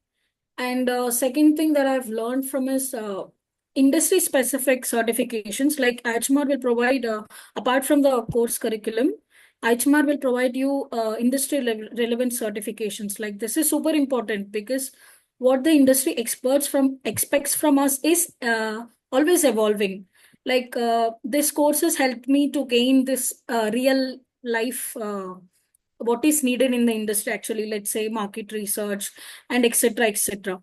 And second thing that I've learned from is industry specific certifications. Like IIHMR will provide, apart from the course curriculum, IHMR will provide you industry relevant certifications. Like this is super important because what the industry experts from expects from us is always evolving. Like this course has helped me to gain this real life what is needed in the industry actually, let's say market research and etc etc.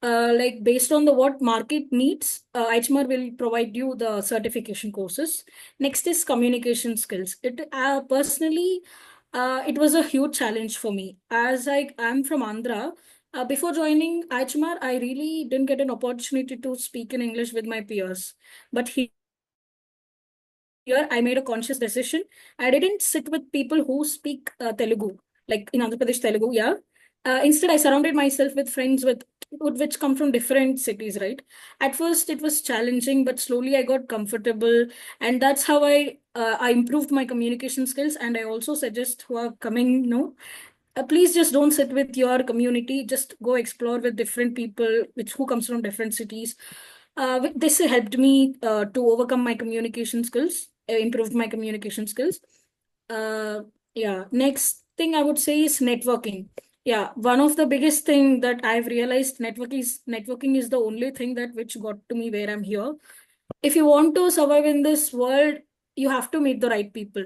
Like based on the what market needs, IHMR will provide you the certification courses. Next is communication skills. It personally, it was a huge challenge for me as I am from Andhra. Before joining IHMR, I really didn't get an opportunity to speak in English with my peers. But here, I made a conscious decision. I didn't sit with people who speak Telugu, like in Andhra Pradesh Telugu, yeah. Instead, I surrounded myself with friends which come from different cities, right? At first, it was challenging, but slowly I got comfortable, and that's how I improved my communication skills. And I also suggest who are coming, no, please just don't sit with your community. Just go explore with different people, which who comes from different cities. This helped me to overcome my communication skills, improved my communication skills. Uh, yeah. Next thing I would say is networking. Yeah, one of the biggest thing that I've realized networking is the only thing that which got to me where I'm here. If you want to survive in this world, you have to meet the right people.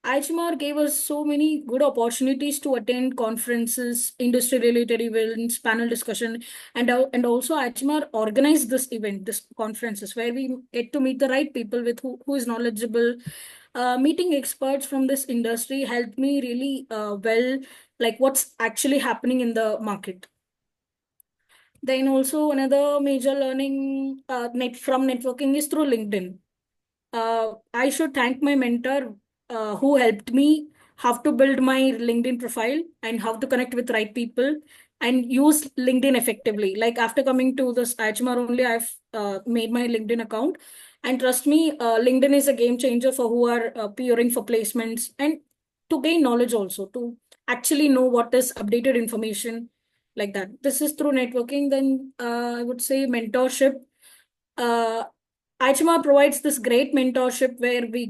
IHMR gave us so many good opportunities to attend conferences, industry related events, panel discussion, and also IHMR organized this event, this conferences where we get to meet the right people with who is knowledgeable. Meeting experts from this industry helped me really well, like what's actually happening in the market. Then also another major learning from networking is through LinkedIn. I should thank my mentor who helped me how to build my LinkedIn profile and how to connect with right people and use LinkedIn effectively. Like after coming to this IHMR only, I've made my LinkedIn account. And trust me, LinkedIn is a game changer for who are peering for placements and to gain knowledge also, to actually know what is updated information like that. This is through networking. Then I would say mentorship. Uh, IHMR provides this great mentorship where we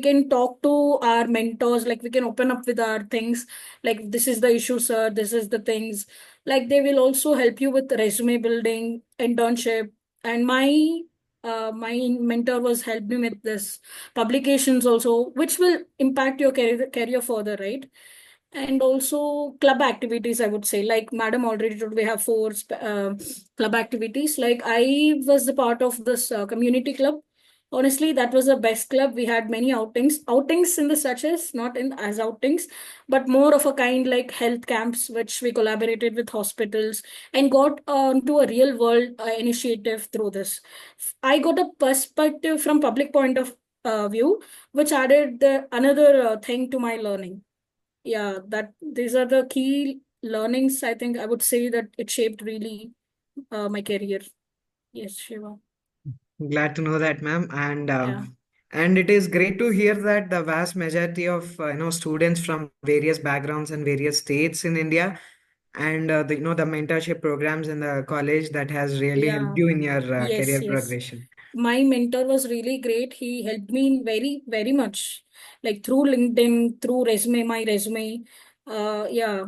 can talk to our mentors, like we can open up with our things, like this is the issue, sir, this is the things. Like they will also help you with resume building, internship, and my mentor was helped me with this publications also, which will impact your career further, right? And also club activities, I would say, like madam already told, we have four club activities. Like I was the part of this community club. Honestly, that was the best club. We had many outings in the such as not in as outings, but more of a kind like health camps, which we collaborated with hospitals and got into a real world initiative through this. I got a perspective from public point of view, which added the another thing to my learning. Yeah, that these are the key learnings. I think I would say that it shaped really my career. Yes, Shiva. Glad to know that, ma'am. Yeah. And it is great to hear that the vast majority of students from various backgrounds and various states in India, and the mentorship programs in the college that has really helped Yeah. you in your Yes, career yes. progression. My mentor was really great. He helped me in very, very much. Like through LinkedIn, through my resume. Yeah.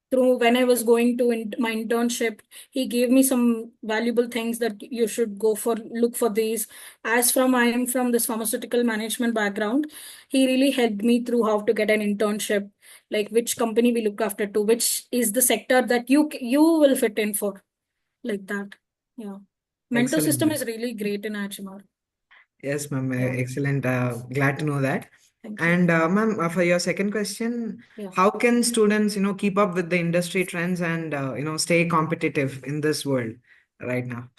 Through when I was going to my internship, he gave me some valuable things that you should go for, look for these. As from I am from this pharmaceutical management background, he really helped me through how to get an internship, like which company we look after to, which is the sector that you will fit in for, like that. Yeah. Mentor Excellent, system ma'am. is really great in HMR. Yes, ma'am. Yeah. Excellent. Glad to know that. Thank you. And ma'am, for your second question, Yeah. how can students, keep up with the industry trends and stay competitive in this world right now?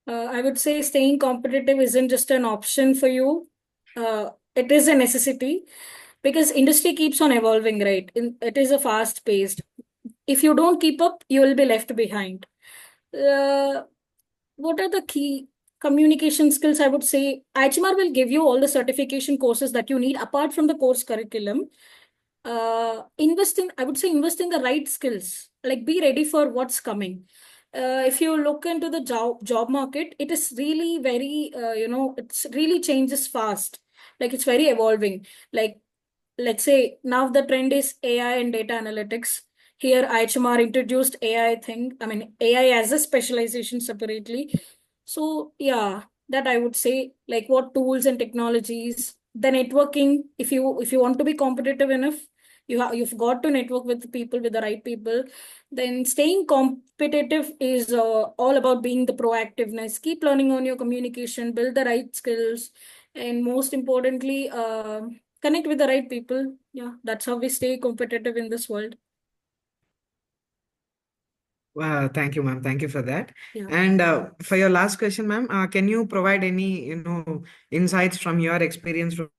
I would say staying competitive isn't just an option for you. It is a necessity because industry keeps on evolving, right? It is a fast paced. If you don't keep up, you will be left behind. Uh, what are the key communication skills? I would say HMR will give you all the certification courses that you need apart from the course curriculum. I would say invest in the right skills, like be ready for what's coming. If you look into the job market, it is really very it's really changes fast, like it's very evolving. Like let's say now the trend is AI and data analytics. Here, IHMR introduced AI thing. I mean, AI as a specialization separately. So yeah, that I would say, like what tools and technologies, the networking. If you want to be competitive enough, you've got to network with the people, with the right people. Then staying competitive is all about being the proactiveness. Keep learning on your communication, build the right skills, and most importantly, connect with the right people. Yeah, that's how we stay competitive in this world. Thank you, ma'am. Thank you for that. Yeah. And for your last question, ma'am, can you provide any, insights from your experience from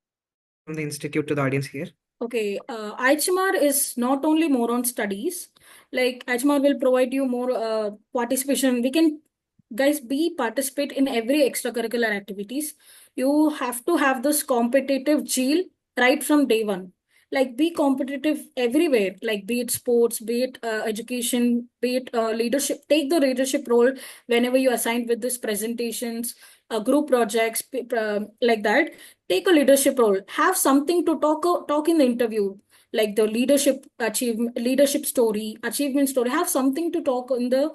the institute to the audience here? Okay, IHMR is not only more on studies. Like IHMR will provide you more participation. We can, guys, be participate in every extracurricular activities. You have to have this competitive zeal right from day one. Like be competitive everywhere. Like be it sports, be it education, be it leadership. Take the leadership role whenever you assigned with these presentations, group projects, like that. Take a leadership role, have something to talk in the interview, like the leadership story, achievement story. Have something to talk in the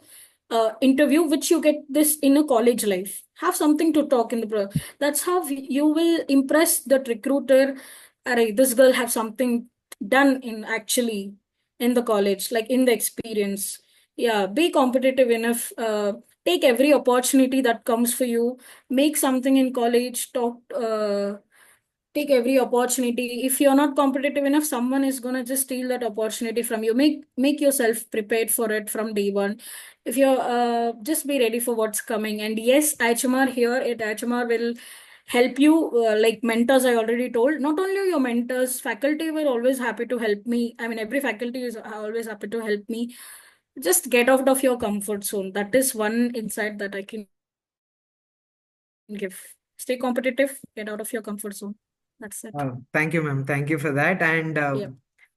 interview, which you get this in a college life. Have something to talk in the that's how you will impress that recruiter. Array, this girl have something done in actually in the college, like in the experience. Yeah, be competitive enough. Take every opportunity that comes for you. Make something in college. Take every opportunity. If you're not competitive enough, someone is gonna just steal that opportunity from you. Make yourself prepared for it from day one. If you're just be ready for what's coming. And yes, HMR here at HMR will help you, like mentors. I already told, not only your mentors, faculty were always happy to help me. I mean, every faculty is always happy to help me. Just get out of your comfort zone. That is one insight that I can give. Stay competitive, get out of your comfort zone. That's it. Thank you, ma'am. Thank you for that. And Yeah.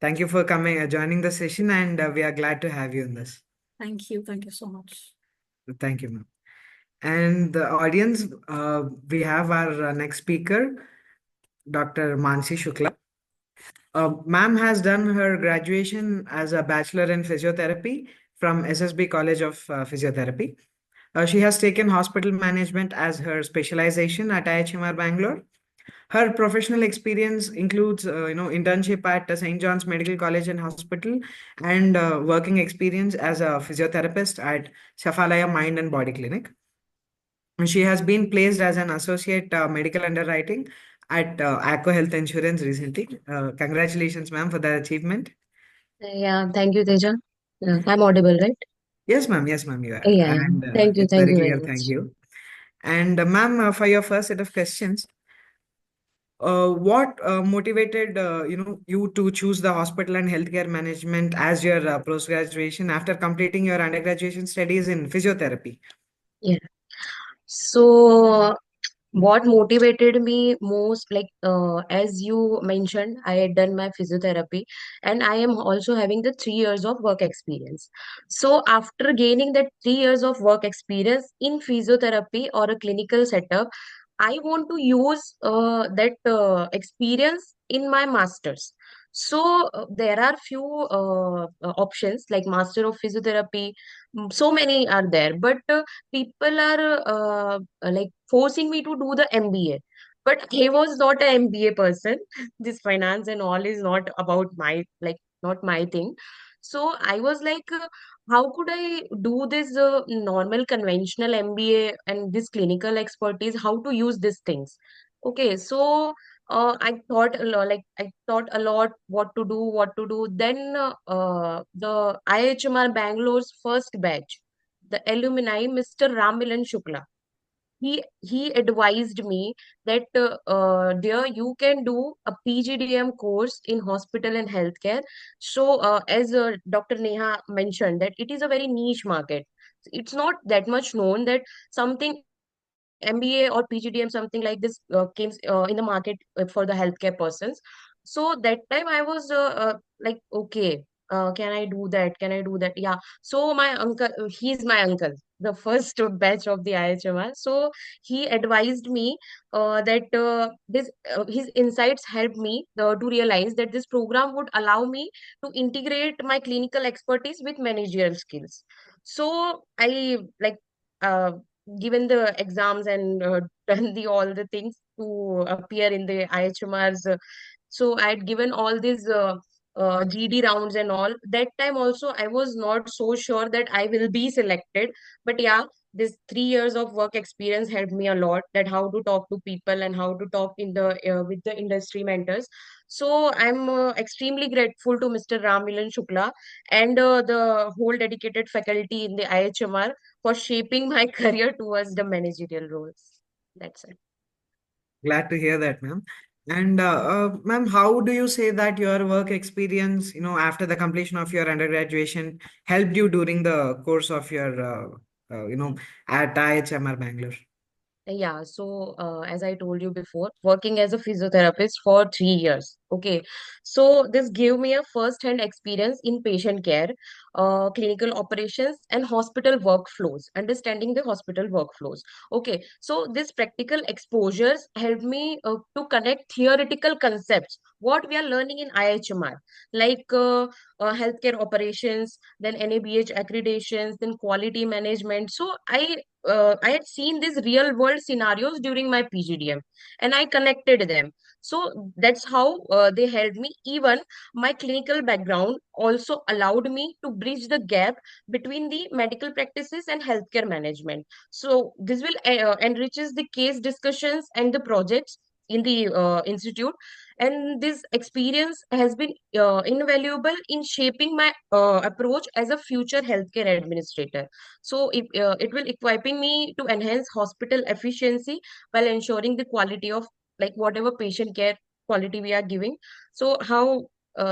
thank you for coming, joining the session. And we are glad to have you in this. Thank you. Thank you so much. Thank you, ma'am. And the audience, we have our next speaker, Dr. Mansi Shukla. Ma'am has done her graduation as a bachelor in physiotherapy from SSB College of Physiotherapy. She has taken hospital management as her specialization at IIHMR Bangalore. Her professional experience includes, internship at St. John's Medical College and Hospital and working experience as a physiotherapist at Shafalaya Mind and Body Clinic. She has been placed as an associate medical underwriting at Aqua Health Insurance recently. Congratulations, ma'am, for that achievement. Yeah, thank you, Teja. I'm audible, right? Yes, ma'am. Yes, ma'am, you are. Yeah, And it's thank very you very clear. Thank much. you. And ma'am, for your first set of questions, what motivated you to choose the hospital and healthcare management as your post graduation after completing your undergraduate studies in physiotherapy? Yeah. So, what motivated me most, like as you mentioned, I had done my physiotherapy and I am also having the 3 years of work experience. So, after gaining that 3 years of work experience in physiotherapy or a clinical setup, I want to use that experience in my masters. So there are few options like master of physiotherapy. So many are there, but people are like forcing me to do the MBA. But I was not an MBA person. This finance and all is not about my, like, not my thing. So I was like, how could I do this normal conventional MBA and this clinical expertise? How to use these things? Okay, so I thought a lot, like I thought a lot what to do, what to do. Then the IHMR Bangalore's first batch, the alumni, Mr. Ramilan Shukla, he advised me that there you can do a PGDM course in hospital and healthcare. So as Dr. Neha mentioned, that it is a very niche market. It's not that much known that something MBA or PGDM, something like this, came in the market for the healthcare persons. So that time I was like, okay, can I do that? Can I do that? Yeah. So my uncle, he's my uncle. the first batch of the IHMR. So he advised me that his insights helped me to realize that this program would allow me to integrate my clinical expertise with managerial skills. So I like uh, given the exams and done the all the things to appear in the IHMRs. So I had given all these GD rounds and all. That time also, I was not so sure that I will be selected. But yeah, this 3 years of work experience helped me a lot. That how to talk to people and how to talk in the with the industry mentors. So I'm extremely grateful to Mr. Ram Milan Shukla and the whole dedicated faculty in the IHMR for shaping my career towards the managerial roles. That's it. Glad to hear that, ma'am. And ma'am, how do you say that your work experience, after the completion of your undergraduation, helped you during the course of your, at IIHMR Bangalore? Yeah, so as I told you before, working as a physiotherapist for 3 years. Okay, so this gave me a first-hand experience in patient care, clinical operations, and hospital workflows, understanding the hospital workflows. Okay, so this practical exposures helped me to connect theoretical concepts, what we are learning in IHMR, like healthcare operations, then NABH accreditations, then quality management. So I had seen these real world scenarios during my PGDM and I connected them. So that's how they helped me. Even my clinical background also allowed me to bridge the gap between the medical practices and healthcare management. So this will enriches the case discussions and the projects in the institute. And this experience has been invaluable in shaping my approach as a future healthcare administrator. So it will equipping me to enhance hospital efficiency while ensuring the quality of like whatever patient care quality we are giving. So how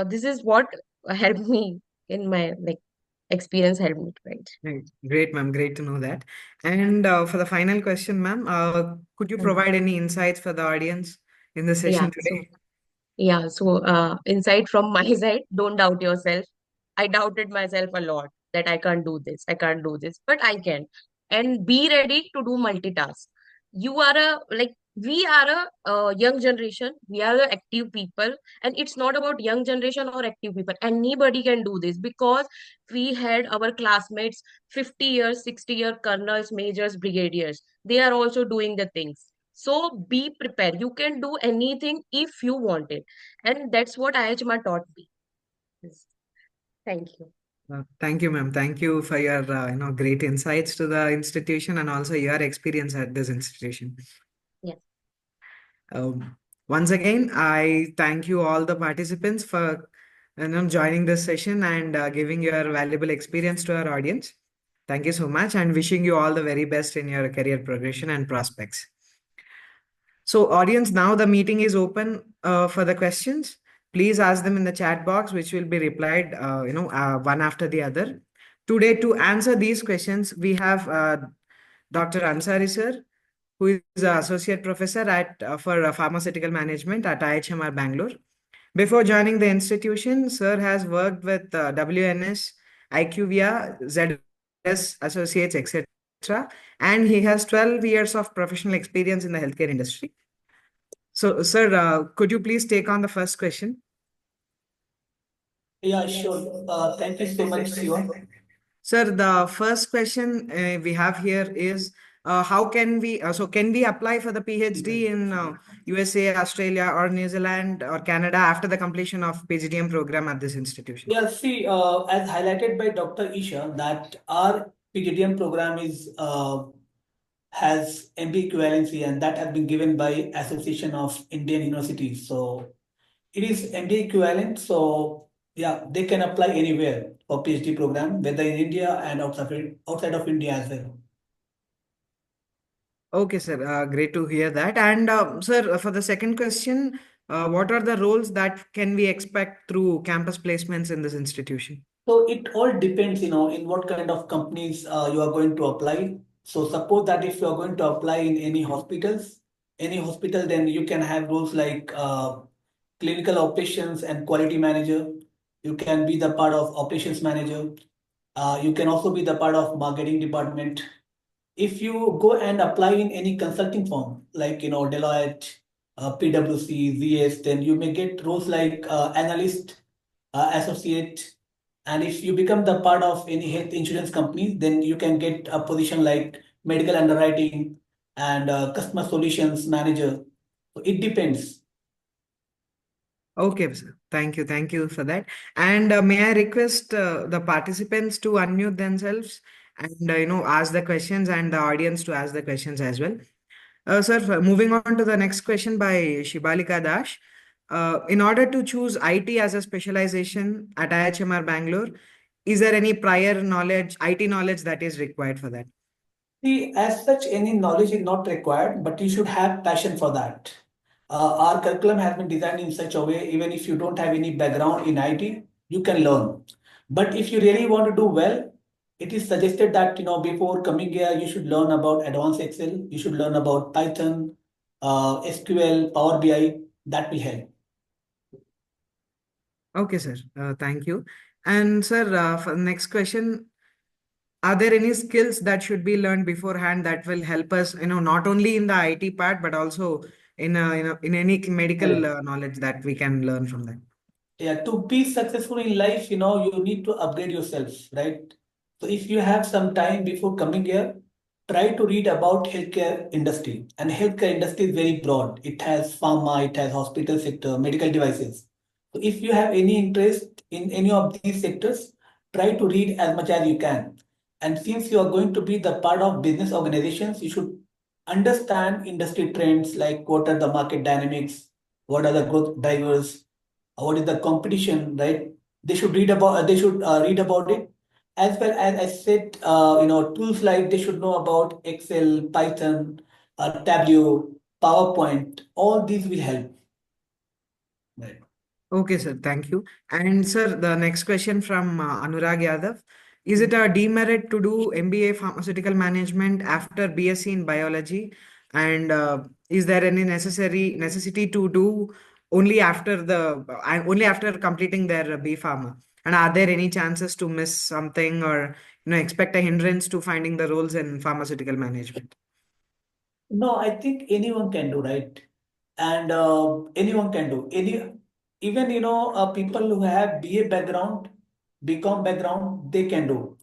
this is what helped me in my like experience helped me, right? Right. Great, ma'am. Great to know that. And for the final question, ma'am, could you Mhm. provide any insights for the audience in the Yeah. session So today? insight from my side, don't doubt yourself. I doubted myself a lot that I can't do this, I can't do this, but I can. And be ready to do multitask. You are a like we are a young generation. We are the active people, and it's not about young generation or active people. Anybody can do this because we had our classmates, 50 years, 60-year colonels, majors, brigadiers. They are also doing the things. So be prepared. You can do anything if you want it. And that's what IHMA taught me. Yes. Thank you. Thank you, ma'am. Thank you for your, great insights to the institution and also your experience at this institution. Yes. Once again, I thank you all the participants for joining this session and giving your valuable experience to our audience. Thank you so much and wishing you all the very best in your career progression and prospects. So, audience, now the meeting is open for the questions. Please ask them in the chat box, which will be replied, one after the other. Today, to answer these questions, we have Dr. Ansari sir, who is an associate professor at for pharmaceutical management at IIHMR Bangalore. Before joining the institution, sir has worked with WNS, IQVIA, ZS Associates, etc. And he has 12 years of professional experience in the healthcare industry. So, sir, could you please take on the first question? Yeah, sure. Thank you so much, Siva. Sir, the first question we have here is how can we, can we apply for the PhD in USA, Australia, or New Zealand, or Canada after the completion of PGDM program at this institution? Yeah, see, as highlighted by Dr. Isha, that our PGDM program is has MBA equivalency, and that has been given by Association of Indian Universities. So it is MBA equivalent. So yeah, they can apply anywhere for PhD program, whether in India and outside of India as well. Okay, sir. Great to hear that. And sir, for the second question, what are the roles that can we expect through campus placements in this institution? So it all depends, in what kind of companies you are going to apply. So suppose that if you are going to apply in any hospital, then you can have roles like clinical operations and quality manager. You can be the part of operations manager. You can also be the part of marketing department. if you go and apply in any consulting firm, like Deloitte, PwC, ZS, then you may get roles like analyst, associate, and if you become the part of any health insurance company, then you can get a position like medical underwriting and customer solutions manager. So it depends. Okay, sir. Thank you for that. And may I request the participants to unmute themselves and ask the questions, and the audience to ask the questions as well. Sir, moving on to the next question by Shibalika Dash. In order to choose IT as a specialization at IHMR Bangalore, is there any prior knowledge, IT knowledge that is required for that? See, as such, any knowledge is not required, but you should have passion for that. Our curriculum has been designed in such a way, even if you don't have any background in IT, you can learn. But if you really want to do well, it is suggested that before coming here, you should learn about advanced Excel, you should learn about Python, SQL, Power BI. That will help. Okay, sir. Thank you. And sir, for the next question, are there any skills that should be learned beforehand that will help us, not only in the IT part, but also in any medical knowledge that we can learn from that? Yeah, to be successful in life, you need to upgrade yourself, right? So if you have some time before coming here, try to read about healthcare industry. And healthcare industry is very broad. It has pharma, it has hospital sector, medical devices. So if you have any interest in any of these sectors, try to read as much as you can. And since you are going to be the part of business organizations, you should understand industry trends like what are the market dynamics, what are the growth drivers, what is the competition, right? They should read about it, as well as I said, tools like they should know about Excel, Python, Tableau, PowerPoint. All these will help. Right. Okay, sir. Thank you. And sir, the next question from Anurag Yadav. Is it a demerit to do MBA Pharmaceutical Management after BSc in Biology? And is there any necessity to do only after completing their B Pharma? And are there any chances to miss something, or expect a hindrance to finding the roles in pharmaceutical management? No, I think anyone can do, right? And anyone can do even people who have BA background, BCom background, they can do.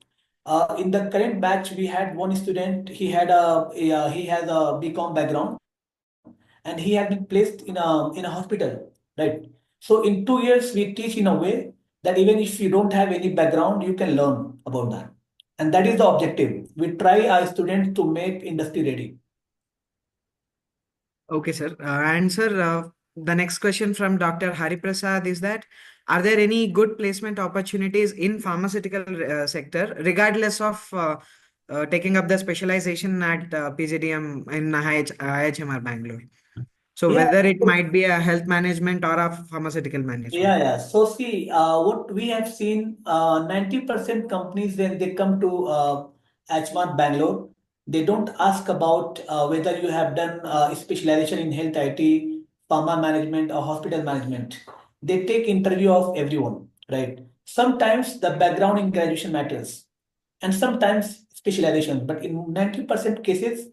In the current batch, we had one student. He has a BCom background, and he has been placed in a hospital, right? So in 2 years, we teach in a way that even if you don't have any background, you can learn about that, and that is the objective. We try our students to make industry ready. Okay, sir. And sir, the next question from Dr. Hari Prasad is that, are there any good placement opportunities in pharmaceutical sector, regardless of taking up the specialization at PGDM in IIHMR Bangalore? So Yeah. whether it might be a health management or a pharmaceutical management. Yeah. So see, what we have seen, 90% companies when they come to HMR Bangalore, they don't ask about whether you have done specialization in health IT, pharma management, or hospital management. They take interview of everyone, right? Sometimes the background in graduation matters, and sometimes specialization, but in 90% cases,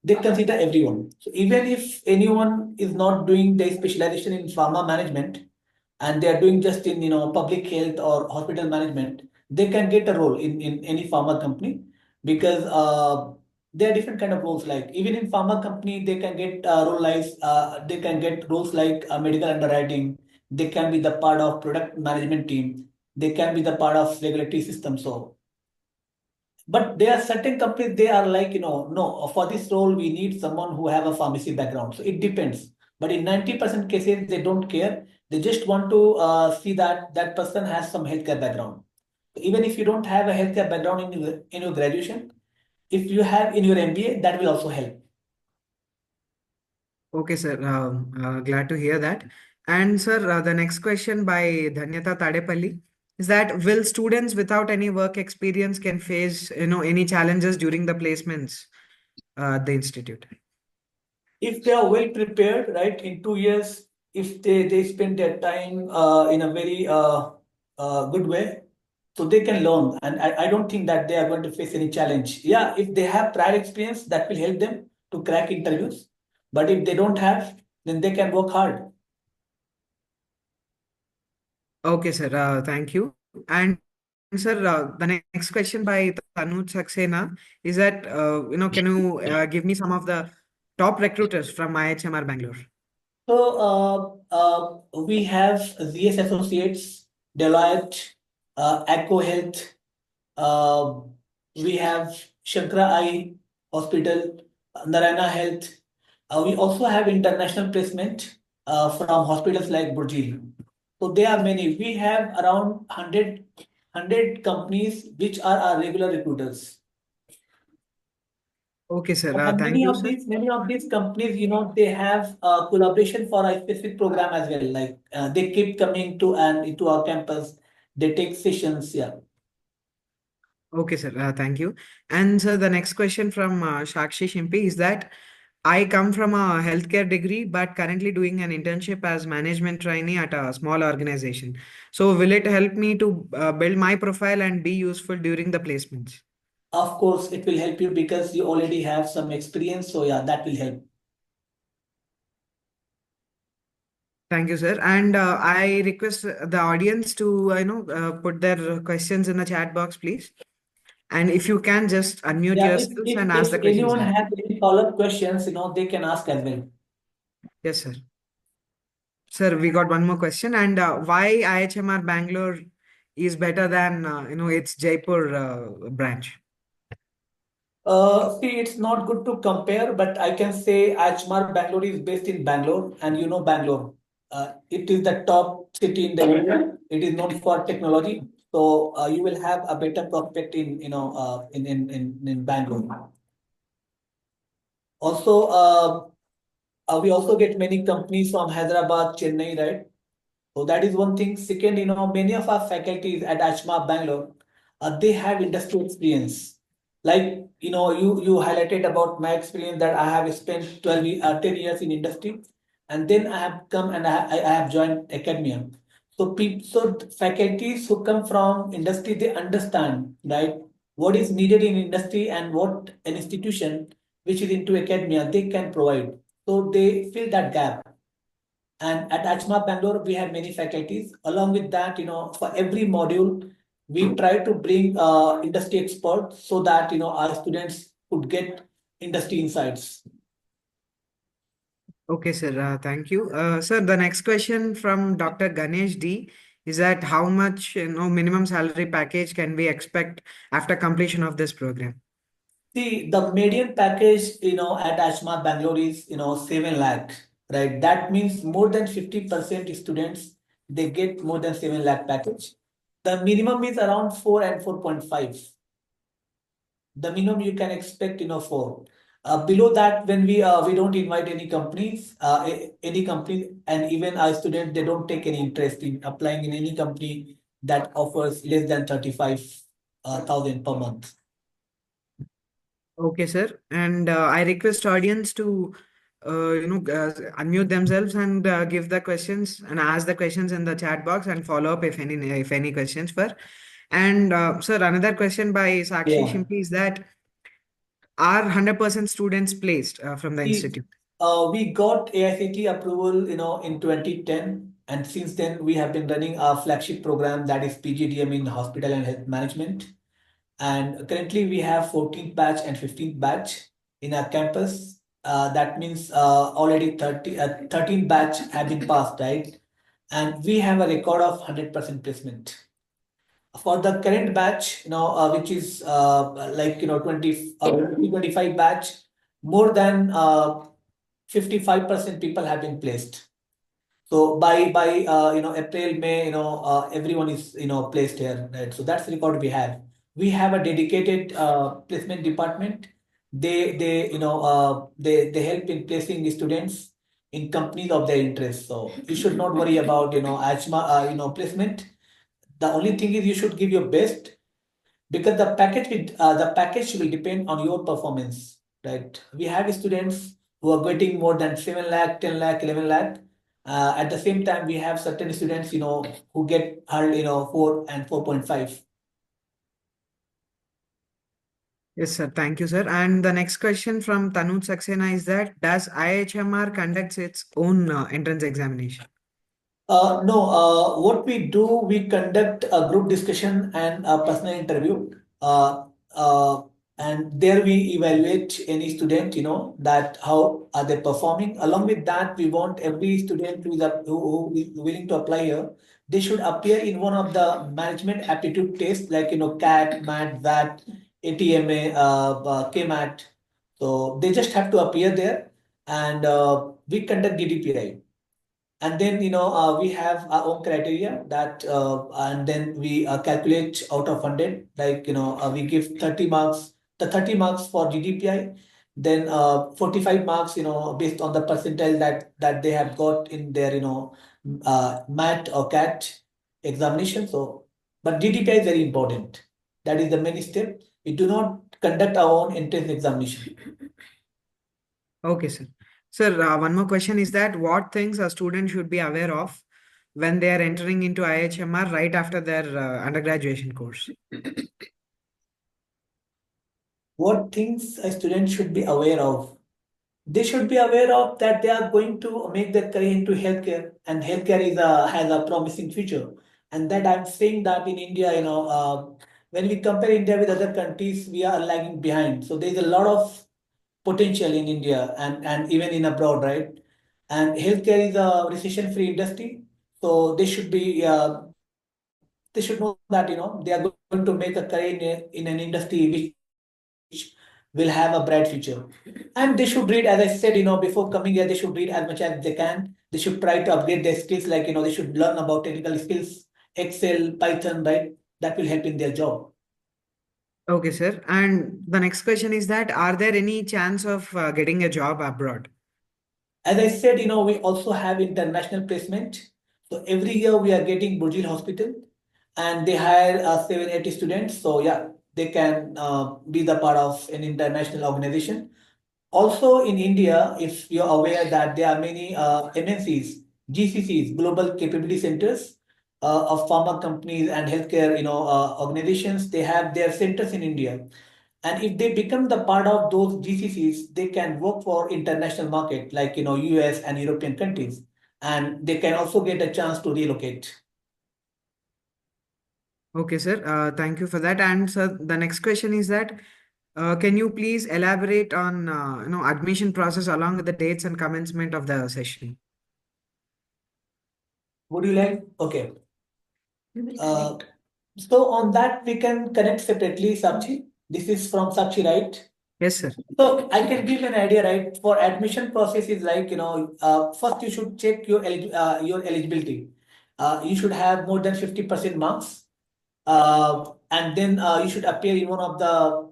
they consider everyone. So even if anyone is not doing the specialization in pharma management, and they are doing just in public health or hospital management, they can get a role in any pharma company, because there are different kind of roles. Like even in pharma company, they can get they can get roles like medical underwriting. They can be the part of product management team. They can be the part of regulatory system. So but there are certain companies, they are like, no, for this role, we need someone who have a pharmacy background. So it depends. But in 90% cases, they don't care. They just want to see that that person has some healthcare background. Even if you don't have a healthcare background in your graduation, if you have in your MBA, that will also help. Okay, sir. Glad to hear that. And sir, the next question by Dhanyata Tadepalli is that, will students without any work experience can face any challenges during the placements at the institute? If they are well prepared, right, in 2 years, if they spend their time in a very good way, so they can learn. And I don't think that they are going to face any challenge. Yeah, if they have prior experience, that will help them to crack interviews. But if they don't have, then they can work hard. Okay, sir. Thank you. And sir, the next question by Tanuj Saxena is that, can you give me some of the top recruiters from IHMR Bangalore? So we have ZS Associates, Deloitte, Echo Health. Uh, we have Shankara Eye Hospital, Narayana Health. We also have international placement from hospitals like Burjil. So there are many. We have around 100 companies which are our regular recruiters. Okay, sir. And Thank you, sir. many of these companies, they have collaboration for a specific program as well. Like they keep coming to and into our campus. They take sessions. Yeah. Okay, sir. Thank you. And sir, the next question from Shakshi Shimpi is that I come from a healthcare degree, but currently doing an internship as management trainee at a small organization. So, will it help me to build my profile and be useful during the placements? Of course, it will help you because you already have some experience. So yeah, that will help. Thank you, sir. And I request the audience to, put their questions in the chat box, please. And if you can just unmute Yeah, yourselves and ask if the questions anyone now. has any follow-up questions, they can ask as well. Yes, sir. Sir, we got one more question. And why IHMR Bangalore is better than, its Jaipur branch? See, it's not good to compare, but I can say IIHMR Bangalore is based in Bangalore, and you know Bangalore. It is the top city in the area. It is known for technology, so you will have a better prospect in in Bangalore. Also, we also get many companies from Hyderabad, Chennai, right? So that is one thing. Second, many of our faculties at IIHMR Bangalore, they have industry experience. Like, you highlighted about my experience that I have spent 10 years in industry, and then I have come and I have joined academia. So faculties who come from industry, they understand, right, what is needed in industry and what an institution which is into academia, they can provide. So they fill that gap. And at IIHMR Bangalore, we have many faculties. Along with that, for every module, we try to bring industry experts so that our students could get industry insights. Okay, sir. Thank you. Sir, the next question from Dr. Ganesh D is that how much, minimum salary package can we expect after completion of this program? See, the median package, at IIHMR Bangalore is, 7 lakh, right? That means more than 50% students, they get more than 7 lakh package. The minimum is around 4 and 4.5. The minimum you can expect, 4. Below that, when we don't invite any companies, any company, and even our students, they don't take any interest in applying in any company that offers less than 35,000 per month. Okay, sir. And I request audience to, unmute themselves and give the questions and ask the questions in the chat box and follow up if any questions were. And sir, another question by Sakshi Yeah. Shimpi is that are 100% students placed from the See, institute? we got AICT approval, in 2010, and since then we have been running our flagship program, that is PGDM in Hospital and Health Management. And currently we have 14th batch and 15th batch in our campus. That means already 13 batch have been passed, right? And we have a record of 100% placement. For the current batch, which is like 25 batch, more than 55% people have been placed. So by April, May, everyone is placed here, right? So that's the record we have. We have a dedicated placement department. They help in placing the students in companies of their interest. So you should not worry about ACHMA placement. The only thing is you should give your best, because the package will depend on your performance, right? We have students who are getting more than 7 lakh, 10 lakh, 11 lakh. At the same time, we have certain students, who get 4 and 4.5. Yes, sir. Thank you, sir. And the next question from Tanuj Saxena is that does IHMR conducts its own entrance examination? No, what we do, we conduct a group discussion and a personal interview. Uh, uh, and there we evaluate any student, that how are they performing. Along with that, we want every student who is willing to apply here, they should appear in one of the management aptitude tests like, CAT, MAT, VAT, ATMA, KMAT. So they just have to appear there and we conduct DDPI. And then we have our own criteria that and then we calculate out of 100, like we give 30 marks, the 30 marks for GDPI, then 45 marks based on the percentile that they have got in their MAT or CAT examination. So but GDPI is very important, that is the main step. We do not conduct our own entrance examination. Okay, sir. Sir, one more question is that what things a student should be aware of when they are entering into IHMR right after their undergraduation course? What things a student should be aware of? They should be aware of that they are going to make their career into healthcare, and healthcare has a promising future. And that I'm saying that in India, when we compare India with other countries, we are lagging behind. So there's a lot of potential in India and even in abroad, right? And healthcare is a recession-free industry, so they should know that they are going to make a career in an industry which will have a bright future. And they should read, as I said, before coming here, they should read as much as they can. They should try to upgrade their skills, like they should learn about technical skills, Excel, Python, right? That will help in their job. Okay, sir. And the next question is that are there any chance of getting a job abroad? As I said, we also have international placement. So every year we are getting Burjil Hospital and they hire 780 students. So yeah, they can be the part of an international organization. Also in India, if you're aware that there are many MNCs, GCCs, Global Capability Centers of pharma companies and healthcare, organizations, they have their centers in India. And if they become the part of those GCCs, they can work for international market like US and European countries, and they can also get a chance to relocate. Okay, sir. Thank you for that. And sir, the next question is that can you please elaborate on admission process along with the dates and commencement of the session? Would you like? Okay. Uh, so on that we can connect separately, Sakshi. This is from Sakshi, right? Yes, sir. So I can give an idea, right? For admission process is like, first you should check your eligibility. You should have more than 50% marks. And then you should appear in one of the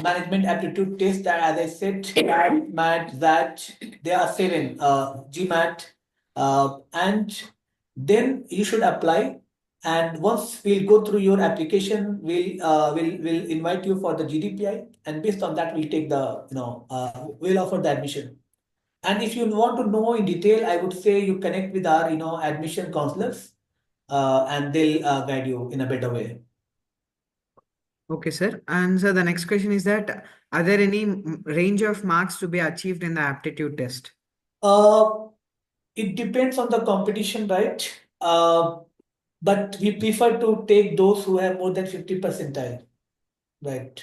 management aptitude tests that, as I said, CAT, MAT, that there are seven, GMAT, and then you should apply. And once we'll go through your application, we'll invite you for the GDPI, and based on that, we'll take the we'll offer the admission. And if you want to know in detail, I would say you connect with our admission counselors, and they'll guide you in a better way. Okay, sir. And so the next question is that are there any range of marks to be achieved in the aptitude test? Uh, it depends on the competition, right? But we prefer to take those who have more than 50 percentile, right?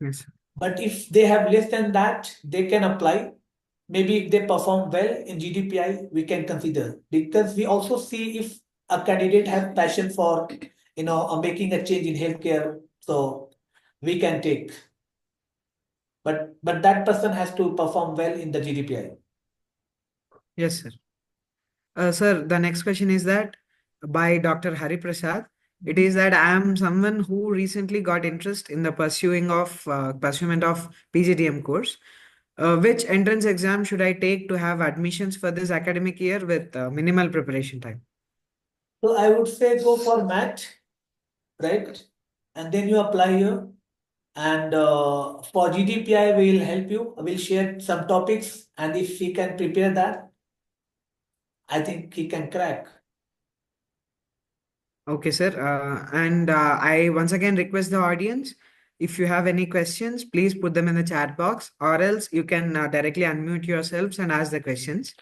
Yes, sir. But if they have less than that, they can apply. Maybe if they perform well in GDPI, we can consider, because we also see if a candidate has passion for, making a change in healthcare. So we can take, but that person has to perform well in the GDPI. Yes, sir. Sir, the next question is that by Dr. Hari Prasad. It is that I am someone who recently got interest in the pursuement of PGDM course. Which entrance exam should I take to have admissions for this academic year with minimal preparation time? So I would say go for math, right? And then you apply here. And for GDPI, we'll help you. We'll share some topics, and if he can prepare that, I think he can crack. Okay, sir. And I once again request the audience If you have any questions, please put them in the chat box, or else you can directly unmute yourselves and ask the questions.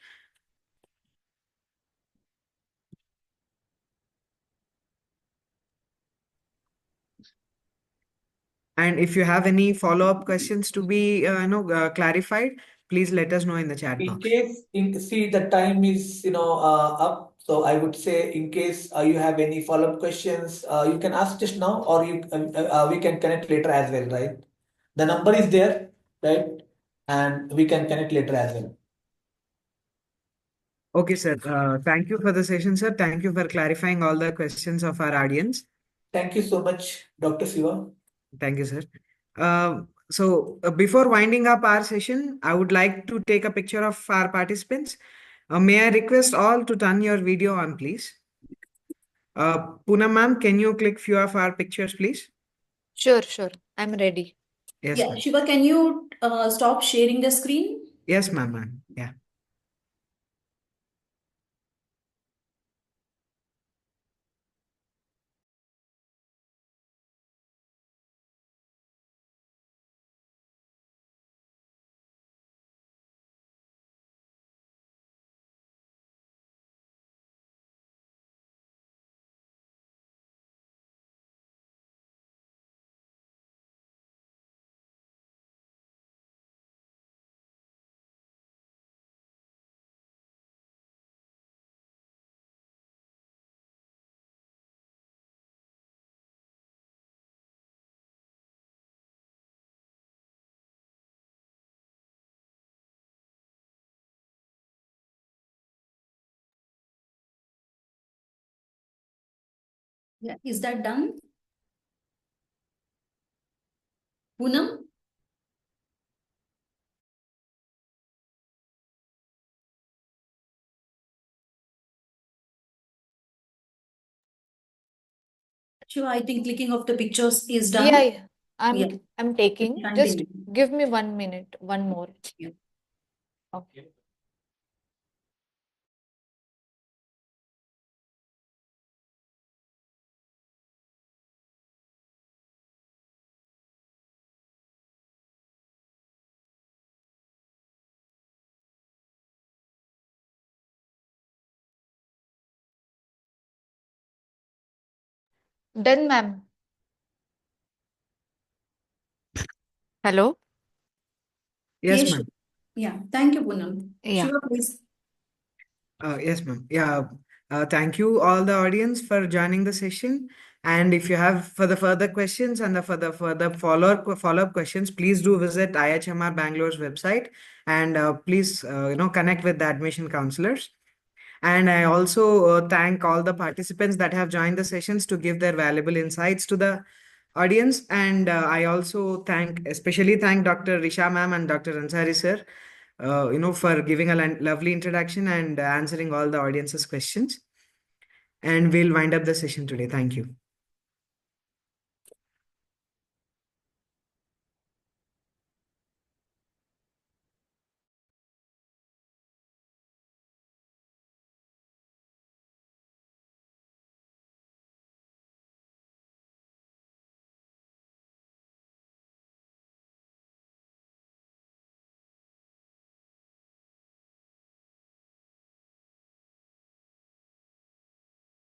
And if you have any follow-up questions to be clarified, please let us know in the chat In box. case, see the time is up, so I would say in case you have any follow-up questions, you can ask just now, or we can connect later as well, right? The number is there, right? And we can connect later as well. Okay, sir. Thank you for the session, sir. Thank you for clarifying all the questions of our audience. Thank you so much, Dr. Siva. Thank you, sir. Before winding up our session, I would like to take a picture of our participants. May I request all to turn your video on, please? Poonam ma'am, can you click few of our pictures, please? Sure. I'm ready. Yes, Yeah, ma'am. Shiva, can you stop sharing the screen? Yes, ma'am. Yeah. Yeah, is that done? Poonam? Shiva, I think clicking of the pictures is done. Yeah. Yeah. I'm taking. Just Continue. give me 1 minute. One more. Yeah. Okay. Done, ma'am. Hello? Yes, Yes, ma'am. Shiva. Yeah, thank you, Poonam. Yeah. Shiva, please. Yes, ma'am. Yeah. Thank you all the audience for joining the session. And if you have further questions and for the further follow-up questions, please do visit IIHMR Bangalore's website, and please connect with the admission counselors. And I also thank all the participants that have joined the sessions to give their valuable insights to the audience. And I also especially thank Dr. Risha ma'am and Dr. Ansari sir, for giving a lovely introduction and answering all the audience's questions. And we'll wind up the session today. Thank you.